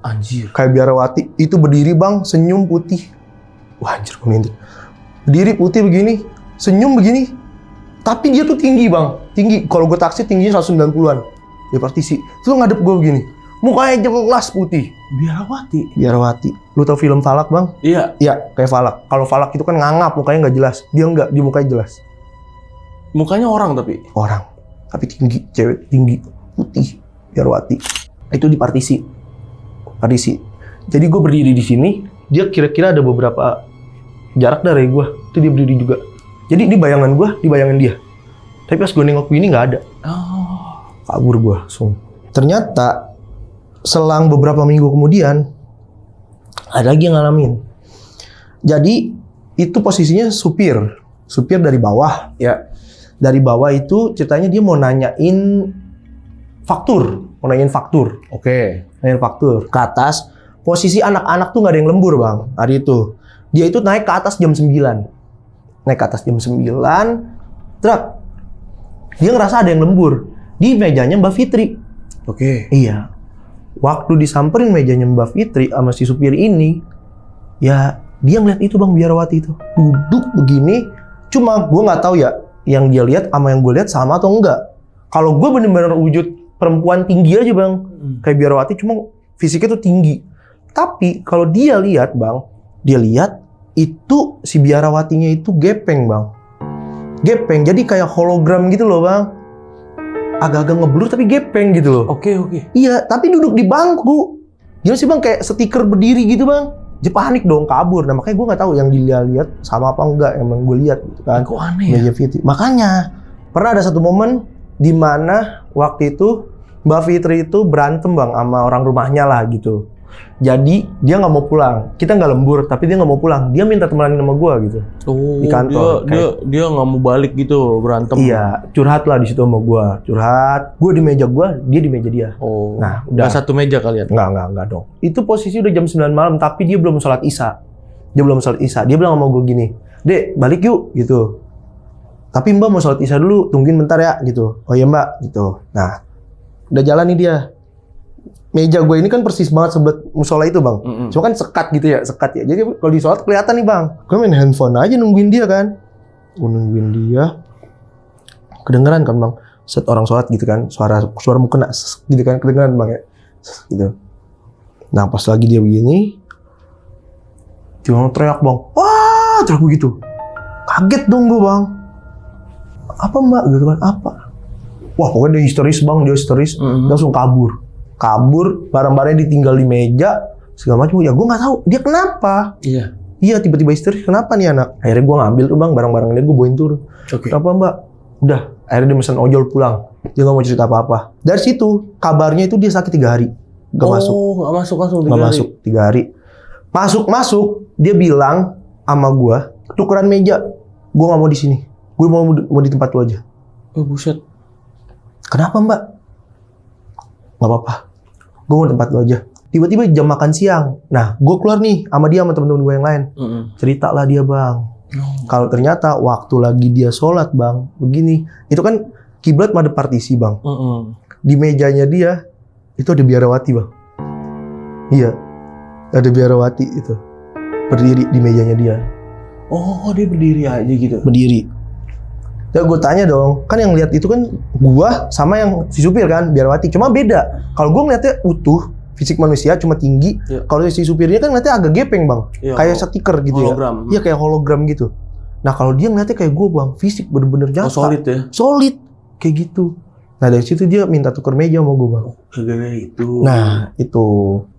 Anjir. Kayak biarawati itu berdiri bang, senyum putih. Wah anjir, gue merinding. Berdiri putih begini, senyum begini. Tapi dia tuh tinggi bang, tinggi. Kalau gue taksi tingginya 190-an. Dia partisi. Terus ngadep gue begini. Mukanya jelas putih. Biarawati. Lu tau film Falak bang? Iya. Iya, kayak Falak. Kalau Falak itu kan ngangap, mukanya nggak jelas. Dia nggak, dia mukanya jelas. Mukanya orang tapi? Orang. Tapi tinggi, cewek tinggi, putih, Biarawati. Itu di partisi. Jadi gue berdiri di sini, dia kira-kira ada beberapa jarak dari gue. Itu dia berdiri juga. Jadi ini bayangan gue, di bayangan dia. Tapi pas gue nengok ini nggak ada. Kabur gue langsung. Ternyata selang beberapa minggu kemudian ada lagi yang ngalamin. Jadi itu posisinya supir dari bawah ya. Dari bawah itu ceritanya dia mau nanyain faktur. Oke. Nanyain faktur ke atas. Posisi anak-anak tuh nggak ada yang lembur bang hari itu. Dia itu naik ke atas jam 9. Truk. Dia ngerasa ada yang lembur di mejanya Mbak Fitri. Oke. Iya. Waktu disamperin mejanya Mbak Fitri sama si supir ini, ya dia ngeliat itu bang, Biarawati itu duduk begini. Cuma gue nggak tahu ya, yang dia lihat sama yang gue lihat sama atau enggak. Kalau gue bener-bener wujud perempuan tinggi aja bang, kayak Biarawati, cuma fisiknya tuh tinggi. Tapi kalau dia lihat bang, dia lihat itu si Biarawatinya itu gepeng bang, jadi kayak hologram gitu loh bang. Agak-agak ngeblur tapi gepeng gitu loh. Oke. Iya, tapi duduk di bangku. Gimana sih bang, kayak stiker berdiri gitu bang. Dia panik dong, kabur. Nah makanya gue nggak tahu yang dia lihat sama apa enggak. Emang gue lihat gitu kan. Kok aneh ya? Fitri. Makanya pernah ada satu momen di mana waktu itu Mbak Fitri itu berantem bang sama orang rumahnya lah gitu. Jadi dia nggak mau pulang. Kita nggak lembur, tapi dia nggak mau pulang. Dia minta temenin sama gue gitu. Di kantor. Dia nggak mau balik gitu, berantem. Iya, curhat lah di situ sama gue. Curhat. Gue di meja gue, dia di meja dia. Oh. Nah, udah. Nggak satu meja kalian? Nggak dong. Itu posisi udah jam 9 malam, tapi dia belum sholat isya. Dia bilang sama gue gini, Dek, balik yuk gitu. Tapi Mbak mau sholat isya dulu, tungguin bentar ya gitu. Oh iya Mbak gitu. Nah, udah jalan nih dia. meja gue ini kan persis banget sebelah musola itu bang. Cuma kan sekat gitu ya, sekat ya. Jadi kalau di sholat kelihatan nih bang. Gue main handphone aja nungguin dia kan. Gue nungguin dia. Kedengeran kan bang. Set orang sholat gitu kan. Suara mau kena gitu kan. Kedengeran bang ya. Gitu. Nah pas lagi dia begini. Dia teriak bang. Wah teriak begitu. Kaget dong gue bang. Apa mbak gitu kan. Apa? Wah pokoknya dia histeris bang. Dia histeris. Langsung kabur, barang-barangnya ditinggal di meja segala macam. Ya gue nggak tahu dia kenapa. Iya tiba-tiba histeris. Kenapa nih anak? Akhirnya gue ngambil tuh bang barang-barangnya, gue bawain turun. Kenapa mbak? Udah. Akhirnya dia mesen ojol pulang. Dia nggak mau cerita apa-apa. Dari situ kabarnya itu dia sakit 3 hari. Gak masuk. Nggak masuk langsung 3 Gak hari. masuk 3 hari. Masuk. Dia bilang sama gue, tukeran meja. Gue nggak mau di sini. Gue mau di tempat lu aja. Oh buset. Kenapa mbak? Gak apa-apa. Gue mau tempat lu aja. Tiba-tiba jam makan siang. Nah, gue keluar nih sama dia sama temen-temen gue yang lain. Cerita lah dia bang. Kalau ternyata waktu lagi dia sholat bang, begini. Itu kan kiblat madep partisi bang. Di mejanya dia itu ada biarawati bang. Iya, ada biarawati itu berdiri di mejanya dia. Oh dia berdiri aja gitu. Berdiri. Ya gue tanya dong, kan yang lihat itu kan gua sama yang si supir kan, biarawati. Cuma beda. Kalau gua ngeliatnya utuh, fisik manusia cuma tinggi. Kalau si supirnya kan ngeliatnya agak gepeng bang, kayak stiker gitu hologram. ya. Iya kayak hologram gitu. Nah kalau dia ngeliatnya kayak gua bang, fisik bener-bener nyata. Solid ya? Solid, kayak gitu. Nah dari situ dia minta tuker meja sama gua bang. Itu. Nah itu,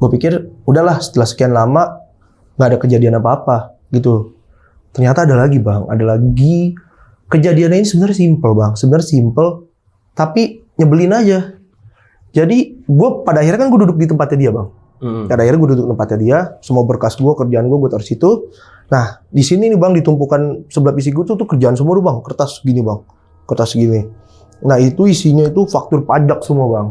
gua pikir udahlah setelah sekian lama nggak ada kejadian apa-apa gitu. Ternyata ada lagi bang, ada lagi. Kejadiannya ini sebenarnya simple, tapi nyebelin aja. Jadi gue pada akhirnya kan gue duduk di tempatnya dia bang. Pada akhirnya gue duduk di tempatnya dia, semua berkas gue, kerjaan gue taruh situ. Nah di sini nih bang ditumpukan sebelah PC gue tuh kerjaan semua tuh bang, kertas segini bang, kertas segini. Nah itu isinya itu faktur pajak semua bang.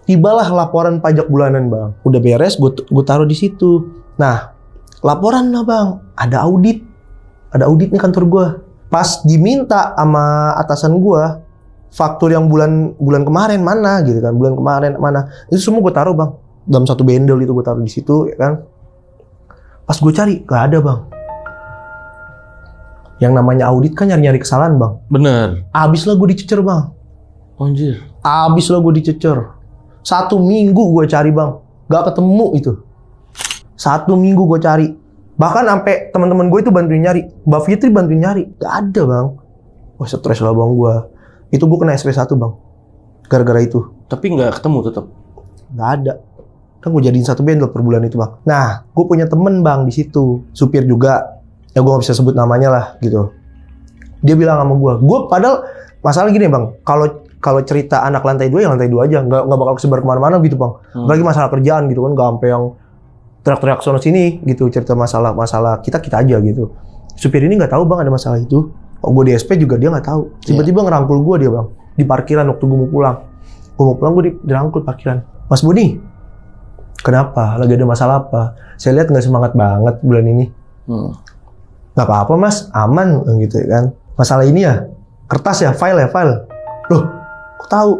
Tibalah laporan pajak bulanan bang, udah beres gue taruh di situ. Nah laporan lah bang, ada audit nih kantor gue. Pas diminta sama atasan gue, faktur yang bulan kemarin mana gitu kan, bulan kemarin mana, itu semua gue taruh bang dalam satu bendel, itu gue taruh di situ ya kan. Pas gue cari gak ada bang. Yang namanya audit kan nyari kesalahan bang. Bener. Abis lah gue dicecer bang. Anjir. Abis lah gue dicecer. 1 minggu gue cari bang, gak ketemu itu. 1 minggu gue cari. Bahkan sampai teman-teman gue itu bantuin nyari, Mbak Fitri bantuin nyari, gak ada bang. Wah stres lah bang gue. Itu gue kena SP1 bang, gara-gara itu. Tapi nggak ketemu tetap. Nggak ada. Kan gue jadiin 1 bendel per bulan itu bang. Nah, gue punya temen bang di situ, supir juga. Ya gue nggak bisa sebut namanya lah gitu. Dia bilang sama gue padahal masalah gini bang. Kalau cerita anak lantai 2 ya lantai 2 aja, nggak bakal kesebar kemana-mana gitu bang. Apalagi masalah kerjaan gitu kan, nggak sampai yang teriak-teriak sono sini gitu, cerita masalah kita aja gitu. Supir ini nggak tahu bang ada masalah itu. Oh, gue di SP juga dia nggak tahu. Tiba-tiba ngerangkul gue dia bang di parkiran waktu gue mau pulang. Gue dirangkul parkiran. Mas Budi, kenapa? Lagi ada masalah apa? Saya lihat nggak semangat banget bulan ini. Nggak apa-apa mas, aman gitu kan. Masalah ini ya kertas ya, file. Loh, kok tahu?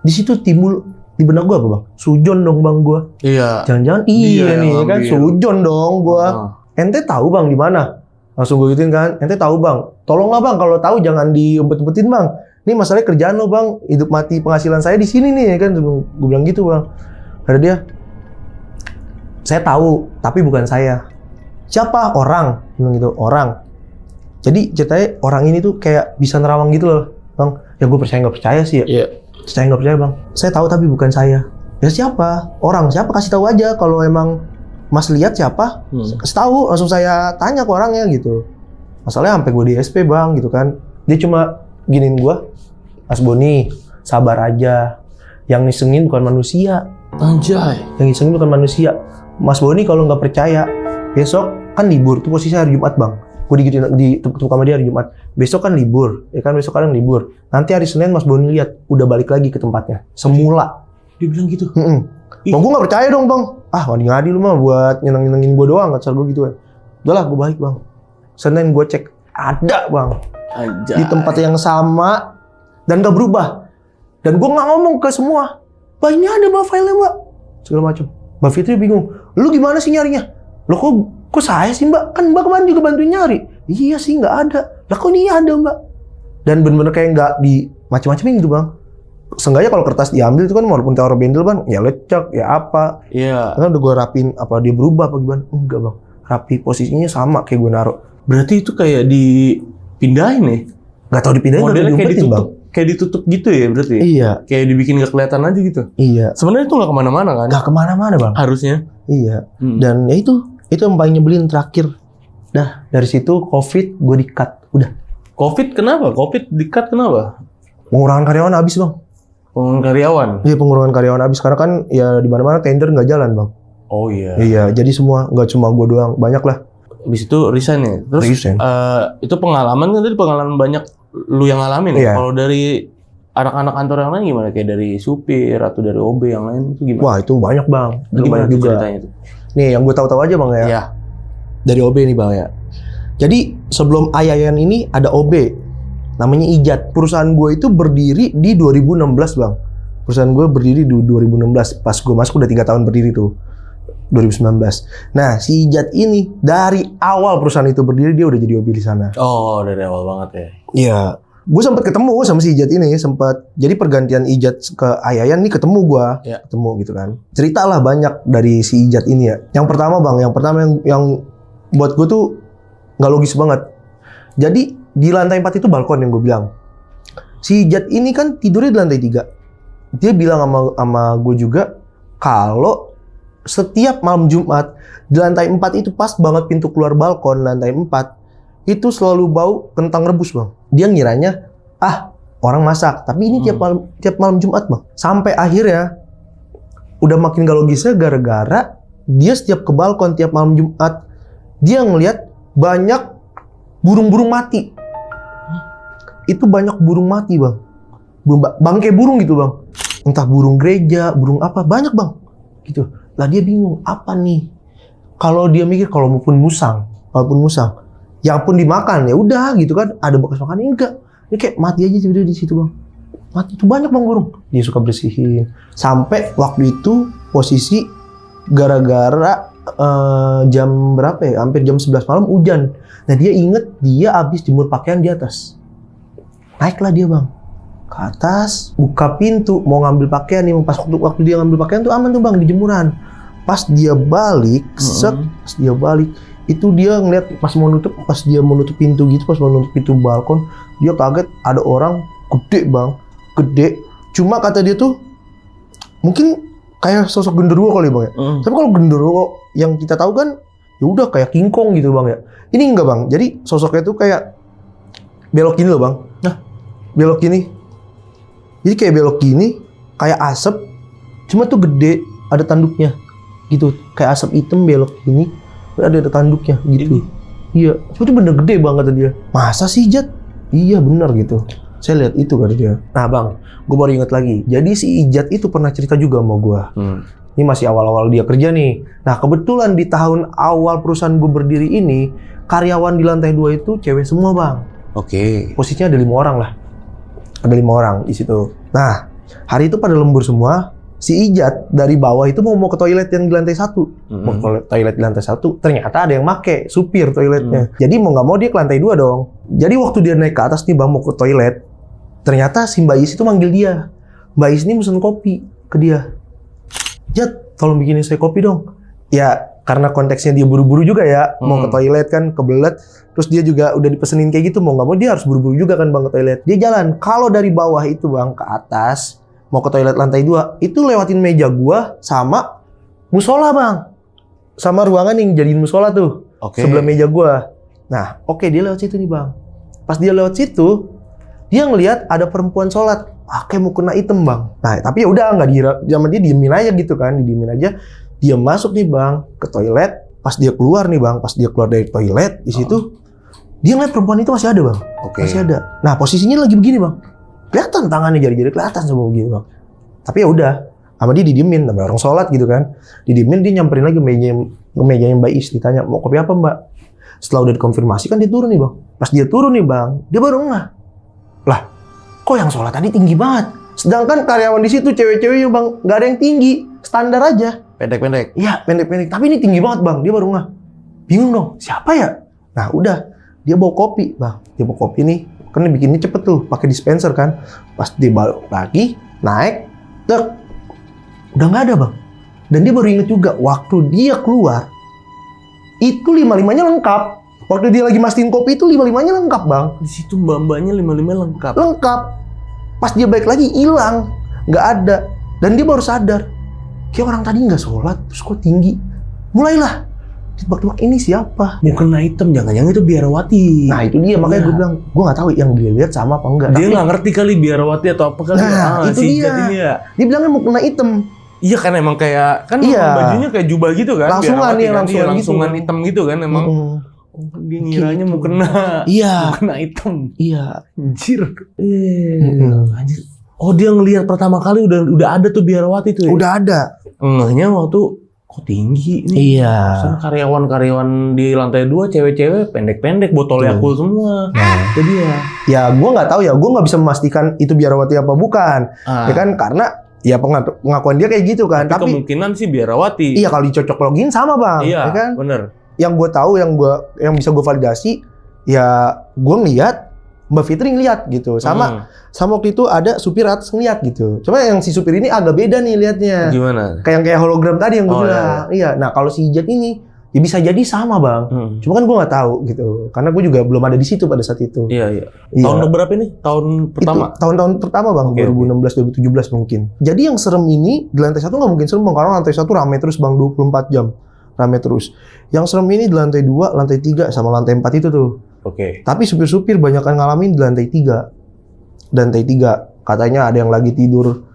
Di situ timbul di benak gue apa bang? Sujon dong bang gue. Iya. Jangan-jangan iya nih kan, sujon dong gue. Ente tahu bang di mana? Langsung gue gituin kan. Ente tahu bang? Tolonglah bang, kalau tahu jangan diumpet-umpetin bang. Ini masalahnya kerjaan lo bang, hidup mati penghasilan saya di sini nih ya kan. Gue bilang gitu bang. Ada dia. Saya tahu, tapi bukan saya. Siapa? Orang. Bilang gitu, orang. Jadi ceritanya orang ini tuh kayak bisa nerawang gitu loh bang. Ya gue percaya nggak percaya sih ya. Iya. Saya nggak percaya bang. Saya tahu tapi bukan saya. Ya siapa? Orang siapa? Kasih tahu aja kalau emang Mas lihat siapa. Kasih tahu. Langsung saya tanya ke orangnya gitu. Masalahnya sampai gue di SP bang gitu kan. Dia cuma giniin gue. Mas Boni, sabar aja. Yang nisengin bukan manusia. Anjay. Yang nisengin bukan manusia. Mas Boni kalau nggak percaya, besok kan libur. Itu posisinya hari Jumat bang. Gue digituin di tempat sama dia hari Jumat. Besok kan libur, ya kan besok kan libur. Nanti hari Senin Mas Boni lihat udah balik lagi ke tempatnya semula. Dia bilang gitu. Bang gue nggak percaya dong bang. Ah ngadi-ngadi lu mah buat nyenengin gue doang, kata gue gitu ya. Udahlah gue balik bang. Senin gue cek ada bang. Anjay. Di tempat yang sama dan gak berubah. Dan gue nggak ngomong ke semua. Bah ini ada mbak filenya mbak. segala macam. Mbak Fitri bingung, lu gimana sih nyarinya? Lo kok saya sih mbak? Kan mbak kemarin juga bantuin nyari. Iya sih nggak ada. Lah kok ini ada mbak? Dan bener-bener kayak nggak di macam-macam gitu bang. Seenggaknya kalau kertas diambil itu kan walaupun taruh bendel bang, ya lecek, ya apa. Iya. Kan udah gue rapin, apa dia berubah apa gimana? Enggak bang, rapi, posisinya sama kayak gue naruh. Berarti itu kayak dipindahin ya? Nggak tahu dipindahin, nggak tahu Modelnya kayak diumpetin ditutup, bang. kayak ditutup gitu ya berarti? Iya. Kayak dibikin nggak kelihatan aja gitu? Iya. Sebenarnya itu nggak kemana-mana kan? Nggak kemana-mana bang. Harusnya. Iya. Dan ya itu yang paling nyebelin terakhir. Dah, dari situ COVID gue di-cut. Udah. COVID kenapa? COVID di-cut kenapa? Pengurangan karyawan habis bang. Pengurangan karyawan? Iya, pengurangan karyawan habis. Karena kan ya di mana-mana tender nggak jalan bang. Oh iya. Iya, jadi semua, nggak cuma gue doang. Banyak lah. Di situ resign ya? Terus Resign. itu pengalaman kan tadi pengalaman banyak lu yang ngalamin ya? Iya. Kalau dari anak-anak kantor yang lain gimana? Kayak dari supir atau dari OB yang lain itu gimana? Wah, itu banyak bang. Itu Gimana banyak tuh juga. ceritanya tuh? Nih, yang gue tahu-tahu aja bang ya. Iya. Dari OB nih bang ya. Jadi sebelum Ayayan ini ada OB, namanya Ijat. Perusahaan gue itu berdiri di 2016 bang. Perusahaan gue berdiri di 2016. Pas gue masuk udah 3 tahun berdiri tuh. 2019. Nah, si Ijat ini dari awal perusahaan itu berdiri dia udah jadi OB di sana. Oh, dari awal banget ya? Iya. Gue sempat ketemu sama si Ijat ini, sempat jadi pergantian Ijat ke Ayayan nih ketemu gue, Ya. ketemu gitu kan. Ceritalah banyak dari si Ijat ini ya. Yang pertama bang, yang buat gue tuh nggak logis banget. Jadi di lantai 4 itu balkon yang gue bilang. Si Ijat ini kan tidurnya di lantai 3. Dia bilang sama gue juga kalau setiap malam Jumat di lantai 4 itu pas banget pintu keluar balkon lantai 4 itu selalu bau kentang rebus bang. Dia ngiranya orang masak, tapi ini tiap malam Jumat bang. Sampai akhirnya udah makin gak logisnya gara-gara dia setiap ke balkon tiap malam Jumat dia ngelihat banyak burung-burung mati. Itu banyak burung mati bang. Bangkai burung gitu bang. Entah burung gereja, burung apa, banyak bang. Gitu. Lah dia bingung, apa nih? Kalau dia mikir walaupun musang, ya pun dimakan ya udah gitu kan, ada bekas makannya enggak. Ini kayak mati aja di situ bang. Mati itu banyak bang burung. Dia suka bersihin. Sampai waktu itu posisi gara-gara jam berapa ya? Hampir jam 11 malam hujan. Nah dia inget dia habis jemur pakaian di atas. Naiklah dia bang ke atas, buka pintu mau ngambil pakaian nih. Pas waktu dia ngambil pakaian tuh aman tuh bang di jemuran. Pas dia balik, pas dia balik itu dia ngeliat pas dia mau nutup pintu gitu, pas mau nutup pintu balkon, dia kaget ada orang gede bang, gede. Cuma kata dia tuh mungkin kayak sosok genderuwo kali bang ya. Tapi kalau genderuwo yang kita tahu kan ya udah kayak King Kong gitu bang ya. Ini enggak bang. Jadi sosoknya tuh kayak belok gini loh bang. Nah, belok gini. Jadi kayak belok gini, kayak asap, cuma tuh gede, ada tanduknya. Gitu, kayak asap hitam belok gini, ada tanduknya gitu. Iya, itu bener gede banget kata dia. Masa sih Jat? Iya bener gitu. Saya lihat itu kata dia. Nah bang, gue baru ingat lagi. Jadi si Ijat itu pernah cerita juga sama gue. Ini masih awal-awal dia kerja nih. Nah kebetulan di tahun awal perusahaan gue berdiri ini, karyawan di lantai 2 itu cewek semua bang. Oke. Posisinya ada 5 orang lah. Ada 5 orang di situ. Nah hari itu pada lembur semua. Si Ijat dari bawah itu mau ke toilet yang di lantai 1. Mau ke toilet di lantai 1, ternyata ada yang make supir toiletnya. Jadi mau nggak mau dia ke lantai 2 dong. Jadi waktu dia naik ke atas nih bang mau ke toilet, ternyata si Mbak Is itu manggil dia. Mbak Is ini mesen kopi ke dia. Jat, tolong bikinin saya kopi dong. Ya karena konteksnya dia buru-buru juga ya, mau ke toilet kan kebelet. Terus dia juga udah dipesenin kayak gitu, mau nggak mau dia harus buru-buru juga kan bang ke toilet. Dia jalan. Kalau dari bawah itu bang ke atas, mau ke toilet lantai 2, itu lewatin meja gua sama musola bang. Sama ruangan yang jadiin musola tuh. Sebelah meja gua. Nah oke, dia lewat situ nih bang. Pas dia lewat situ, dia ngelihat ada perempuan sholat. Kayak mau kena item bang. Nah tapi ya udah nggak zaman dia diemin aja gitu kan. Diemin aja. Dia masuk nih bang ke toilet. Pas dia keluar nih bang. Pas dia keluar dari toilet di situ, dia ngeliat perempuan itu masih ada bang. Masih ada. Nah posisinya lagi begini bang. Kelihatan tangannya jari-jari kelihatan semua begini bang. Tapi ya udah, sama dia didiemin, namanya orang sholat gitu kan. Didiemin, dia nyamperin lagi ke mejanya Mbak Is, ditanya mau kopi apa mbak. Setelah udah dikonfirmasi kan dia turun nih bang. Pas dia turun nih bang, dia baru ngeh. Lah, kok yang sholat tadi tinggi banget? Sedangkan karyawan di situ cewek-ceweknya bang, nggak ada yang tinggi, standar aja. Pendek-pendek. Iya, pendek-pendek. Tapi ini tinggi banget bang. Dia baru nggak. Bingung dong, siapa ya? Nah udah, dia bawa kopi bang. Dia bawa kopi nih, kan bikinnya cepet tuh, pakai dispenser kan. Pas dia balik lagi, naik, udah nggak ada bang. Dan dia baru inget juga, waktu dia keluar, itu 5-5-nya lengkap. Waktu dia lagi mastiin kopi itu 5-5-nya lengkap bang. Di situ mbak-mbaknya 5-5 lengkap. Lengkap. Pas dia balik lagi hilang, nggak ada. Dan dia baru sadar, kayak orang tadi nggak sholat, terus kok tinggi. Mulailah tebak-tebak ini siapa? Mukena hitam, jangan-jangan itu biarawati. Nah itu dia, makanya gue bilang, gue nggak tahu yang dia lihat sama apa enggak. Dia nggak ngerti kali biarawati atau apa kali. Nah, itu si dia. Jat ini ya. Dia bilangnya mau kena hitam. Iya kan emang kayak kan Iya. emang bajunya kayak jubah gitu kan. Langsungan biarawati nih, kan. langsungan Iya, langsungan gitu. hitam gitu kan emang. Oh, dia ngiranya mau kena. Iya. Mau kena hitam. Iya. Anjir. Anjir. Oh dia ngelihat pertama kali udah ada tuh biarawati tuh ya? Udah ada. Ngehnya waktu kok tinggi nih. Iya. Soalnya karyawan-karyawan di lantai 2 cewek-cewek pendek-pendek botol Yakult semua. Nah. Jadi ya. Ya gue nggak tahu ya, gue nggak bisa memastikan itu biarawati apa bukan. Ya kan karena ya pengakuan dia kayak gitu kan. Tapi kemungkinan sih biarawati. Iya kalau dicocok login sama bang. Iya, Ya kan? bener. Yang gue tahu yang bisa gue validasi ya gue ngeliat Mbak Fitri ngeliat gitu. Sama waktu itu ada supir atas ngeliat gitu. Cuma yang si supir ini agak beda nih liatnya. Gimana? Kayak hologram tadi yang gue Oh, bilang. Iya. Nah kalau si Ijat ini ya bisa jadi sama bang. Cuma kan gue nggak tahu gitu. Karena gue juga belum ada di situ pada saat itu. Iya, iya. Iya. Tahun berapa ini? Tahun pertama? Itu tahun-tahun pertama bang, Oke, 2016-2017 mungkin. Jadi yang serem ini di lantai 1 nggak mungkin serem bang, karena lantai 1 rame terus bang, 24 jam rame terus. Yang serem ini di lantai 2, lantai 3 sama lantai 4 itu tuh. Oke. Tapi supir-supir banyak yang ngalamin di lantai 3. Lantai 3 katanya ada yang lagi tidur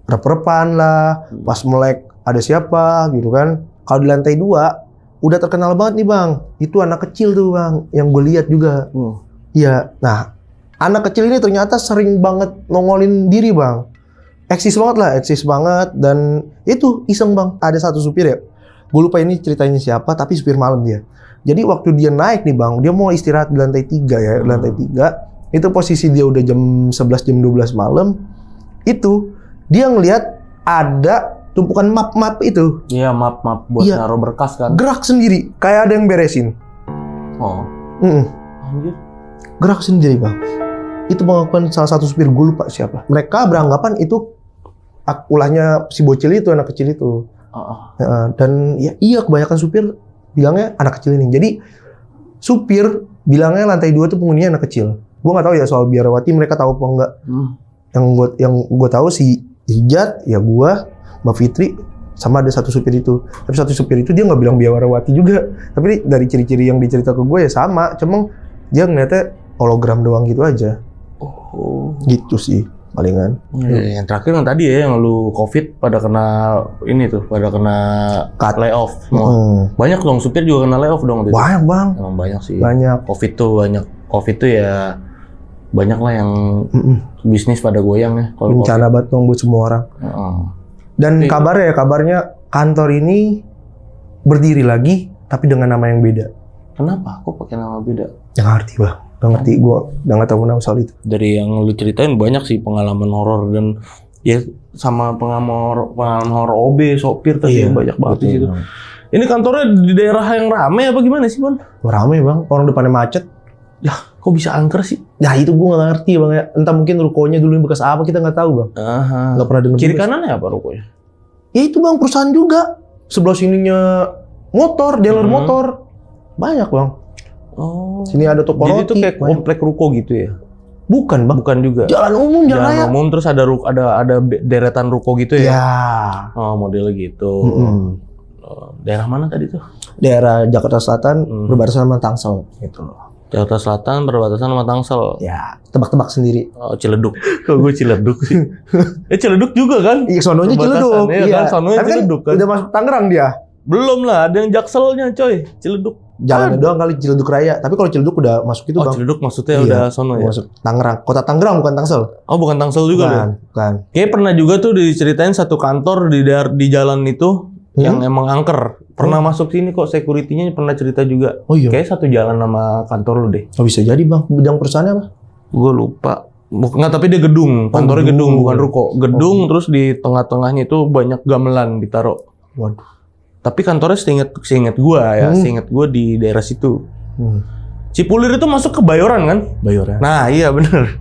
rep-repan lah, pas melek ada siapa gitu kan. Kalau di lantai 2 udah terkenal banget nih bang, itu anak kecil tuh bang, yang gue lihat juga. Iya, nah anak kecil ini ternyata sering banget nongolin diri bang. Eksis banget dan itu iseng bang. Ada satu supir ya, gue lupa ini ceritanya siapa, tapi supir malam dia. Jadi waktu dia naik nih bang, dia mau istirahat di lantai 3 ya, lantai 3. Itu posisi dia udah jam 11, jam 12 malam. Itu dia ngelihat ada tumpukan map-map itu. Iya, map buat naruh berkas kan. Gerak sendiri, kayak ada yang beresin. Oh. Anjir. Gerak sendiri bang. Itu pengakuan salah satu supir, gue lupa siapa. Mereka beranggapan itu ulahnya si bocil itu, anak kecil itu. Dan ya, iya kebanyakan supir bilangnya anak kecil ini. Jadi supir bilangnya lantai 2 tuh penghuninya anak kecil. Gue nggak tahu ya soal biarawati, mereka tahu apa enggak. Yang gue tahu si Ijat, ya gue, Mbak Fitri, sama ada satu supir itu. Tapi satu supir itu dia nggak bilang biarawati juga. Tapi dari ciri-ciri yang dicerita ke gue ya sama. Cuma dia ngeliatnya hologram doang gitu aja. Oh. Gitu sih palingan. Yang terakhir yang tadi ya, yang lu COVID pada kena ini tuh, pada kena Cut. layoff semua. Banyak dong, supir juga kena layoff dong. Gitu. Banyak bang. Emang banyak sih. Banyak. COVID tuh ya banyak lah yang bisnis pada goyang ya. Kalau Bencana banget dong buat semua orang. Dan kabarnya kantor ini berdiri lagi tapi dengan nama yang beda. Kenapa? Kok pakai nama beda? Nggak ngerti bang. Nggak ngerti, gue udah nggak tahu nama soal itu. Dari yang lu ceritain banyak sih pengalaman horor dan ya sama pengalaman horor OB, sopir tadi banyak banget di situ. Ini kantornya di daerah yang rame apa gimana sih, Bon? Rame bang, orang depannya macet. Ya, kok bisa angker sih? Nah itu gue nggak ngerti bang ya. Entah mungkin rukonya dulu bekas apa, kita nggak tahu bang. Nggak pernah dengar. Kiri kanannya apa rukonya? Ya itu bang, perusahaan juga. Sebelah sininya motor, dealer motor. Banyak bang. Oh. Sini ada toko Jadi roti. itu kayak komplek ruko gitu ya? Bukan bang. Bukan juga. Jalan umum, jalan raya. Jalan umum terus ada deretan ruko gitu ya? Ya. Oh, model gitu. Daerah mana tadi tuh? Daerah Jakarta Selatan berbatasan sama Tangsel gitu loh. Jakarta Selatan berbatasan sama Tangsel. Ya, tebak-tebak sendiri. Oh, Ciledug. Kok gue Ciledug sih? Ciledug juga kan? Iya, sononya Ciledug. Iya, kan sononya Ciledug kan. Udah masuk Tangerang dia. Belum lah, ada yang Jakselnya coy, Ciledug. Jalannya doang kali Ciledug Raya. Tapi kalau Ciledug udah masuk itu bang. Oh, Ciledug maksudnya udah sono ya? Masuk Tangerang. Kota Tangerang bukan Tangsel. Oh, bukan Tangsel juga deh? Bukan. Kayaknya pernah juga tuh diceritain satu kantor di jalan itu yang emang angker. Pernah masuk sini kok, security-nya pernah cerita juga. Oh iya? Kayak satu jalan sama kantor lu deh. Oh bisa jadi bang. Bidang perusahaannya apa? Gue lupa. Nggak, tapi dia gedung. Kantornya gedung, bukan ruko. Gedung, Oh. terus di tengah-tengahnya itu banyak gamelan ditaruh. Waduh. Tapi kantornya seinget gua ya, seinget gua di daerah situ. Cipulir itu masuk ke Bayoran kan? Bayoran. Nah iya bener.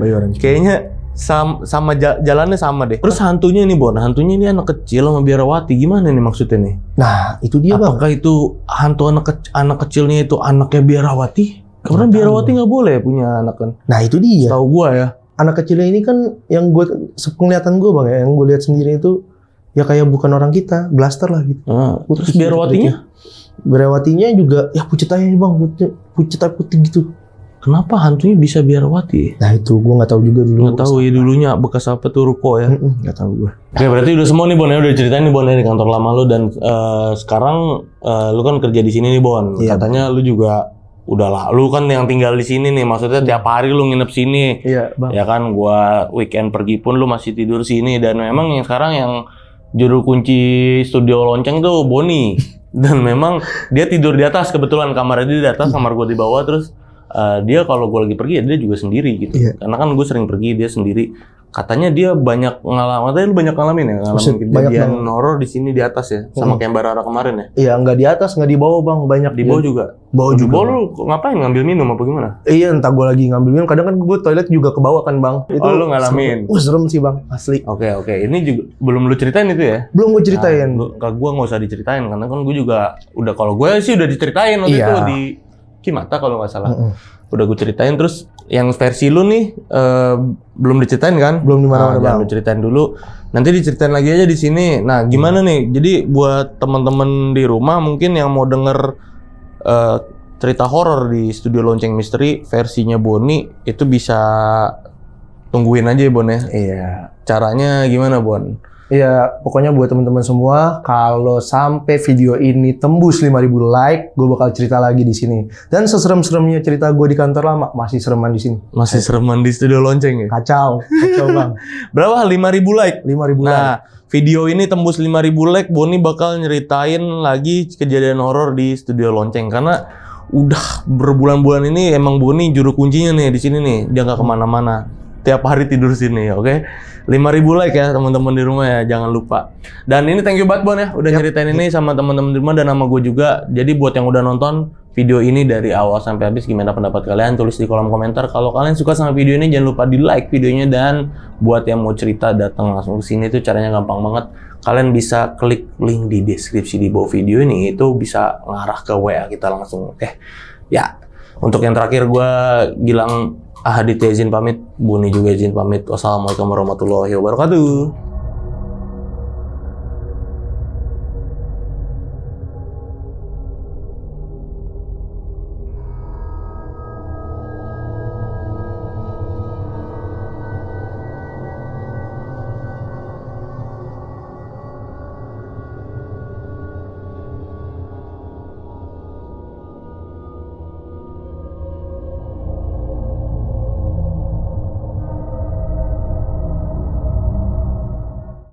Bayoran. Kayaknya sama jalannya sama deh. Terus hantunya nih Bon, hantunya ini anak kecil sama biarawati. Gimana nih maksudnya nih? Nah, itu dia Bang. Apakah itu hantu anak kecilnya itu anaknya biarawati? Karena Nggak biarawati tahu. nggak boleh punya anak kan? Nah, itu dia. Tahu gua ya. Anak kecilnya ini kan yang gue penglihatan gue Bang ya, yang gue lihat sendiri itu ya kayak bukan orang kita, blaster lah gitu. Nah, Putih terus biarawatinya? Biarawatinya juga ya pucet aja Bang, pucet gitu. Kenapa hantunya bisa biarawati? Nah, itu gue nggak tahu juga dulu. Nggak tahu ya dulunya bekas apa tuh ruko ya. Nggak tahu gue. Oke, berarti udah semua nih Bon ya, udah ceritain nih Bon ya di kantor lama lu dan sekarang lu kan kerja di sini nih Bon. Iya. Katanya lu juga udahlah, lu kan yang tinggal di sini nih, maksudnya tiap hari lu nginep sini. Iya Bang. Ya kan, gua weekend pergi pun lu masih tidur sini dan memang yang sekarang yang juru kunci studio lonceng tuh Boni. Dan memang dia tidur di atas, kebetulan kamarnya dia di atas, kamar gua di bawah. Terus dia kalau gua lagi pergi ya dia juga sendiri gitu. Iya. Karena kan gue sering pergi, dia sendiri. Katanya dia banyak ngalamin, katanya lu banyak ngalamin ya, ngalamin Buset, banyak kejadian banget. horor di sini di atas ya, sama kayak Mbak Rara kemarin ya. Iya, nggak di atas, nggak di bawah Bang, banyak Di bawah juga. Bawah Di juga. bawah lu ngapain, ngambil minum apa gimana? Iya, entah gue lagi ngambil minum. Kadang kan gue toilet juga ke bawah kan Bang. Oh, lu ngalamin? Serem sih Bang, asli. Oke, ini juga belum lu ceritain itu ya? Belum gue ceritain. Nah, gue nggak usah diceritain karena kan gue juga udah, kalau gue sih udah diceritain waktu Iya. itu di Kimata kalau nggak salah. Mm-mm. Udah gue ceritain. Terus yang versi lu nih belum diceritain kan? Belum di mana-mana, Nah, jangan Bang. lu ceritain dulu. Nanti diceritain lagi aja di sini. Nah, gimana nih? Jadi buat teman-teman di rumah mungkin yang mau denger cerita horor di Studio Lonceng Misteri versinya Boni itu bisa tungguin aja ya Bon ya. Iya. Caranya gimana Bon? Iya, pokoknya buat teman-teman semua, kalau sampai video ini tembus 5.000 like, gue bakal cerita lagi di sini. Dan seserem-seremnya cerita gue di kantor lama, masih sereman di sini. Masih sereman di Studio Lonceng ya? Kacau Bang. Berapa? 5.000 like? 5.000 like. Nah, video ini tembus 5.000 like, Boni bakal nyeritain lagi kejadian horor di Studio Lonceng. Karena udah berbulan-bulan ini emang Boni juru kuncinya nih di sini nih. Dia nggak kemana-mana. Tiap hari tidur sini, oke? 5.000 like ya teman-teman di rumah ya, jangan lupa. Dan ini thank you banget Bon ya, udah nyeritain ini sama teman-teman di rumah dan sama gue juga. Jadi buat yang udah nonton video ini dari awal sampai habis, gimana pendapat kalian? Tulis di kolom komentar. Kalau kalian suka sama video ini, jangan lupa di like videonya. Dan buat yang mau cerita, datang langsung ke sini, itu caranya gampang banget. Kalian bisa klik link di deskripsi di bawah video ini, itu bisa ngarah ke WA kita langsung. Ya, untuk yang terakhir gue Gilang Ahaditya izin pamit, Boni juga izin pamit. Wassalamualaikum warahmatullahi wabarakatuh.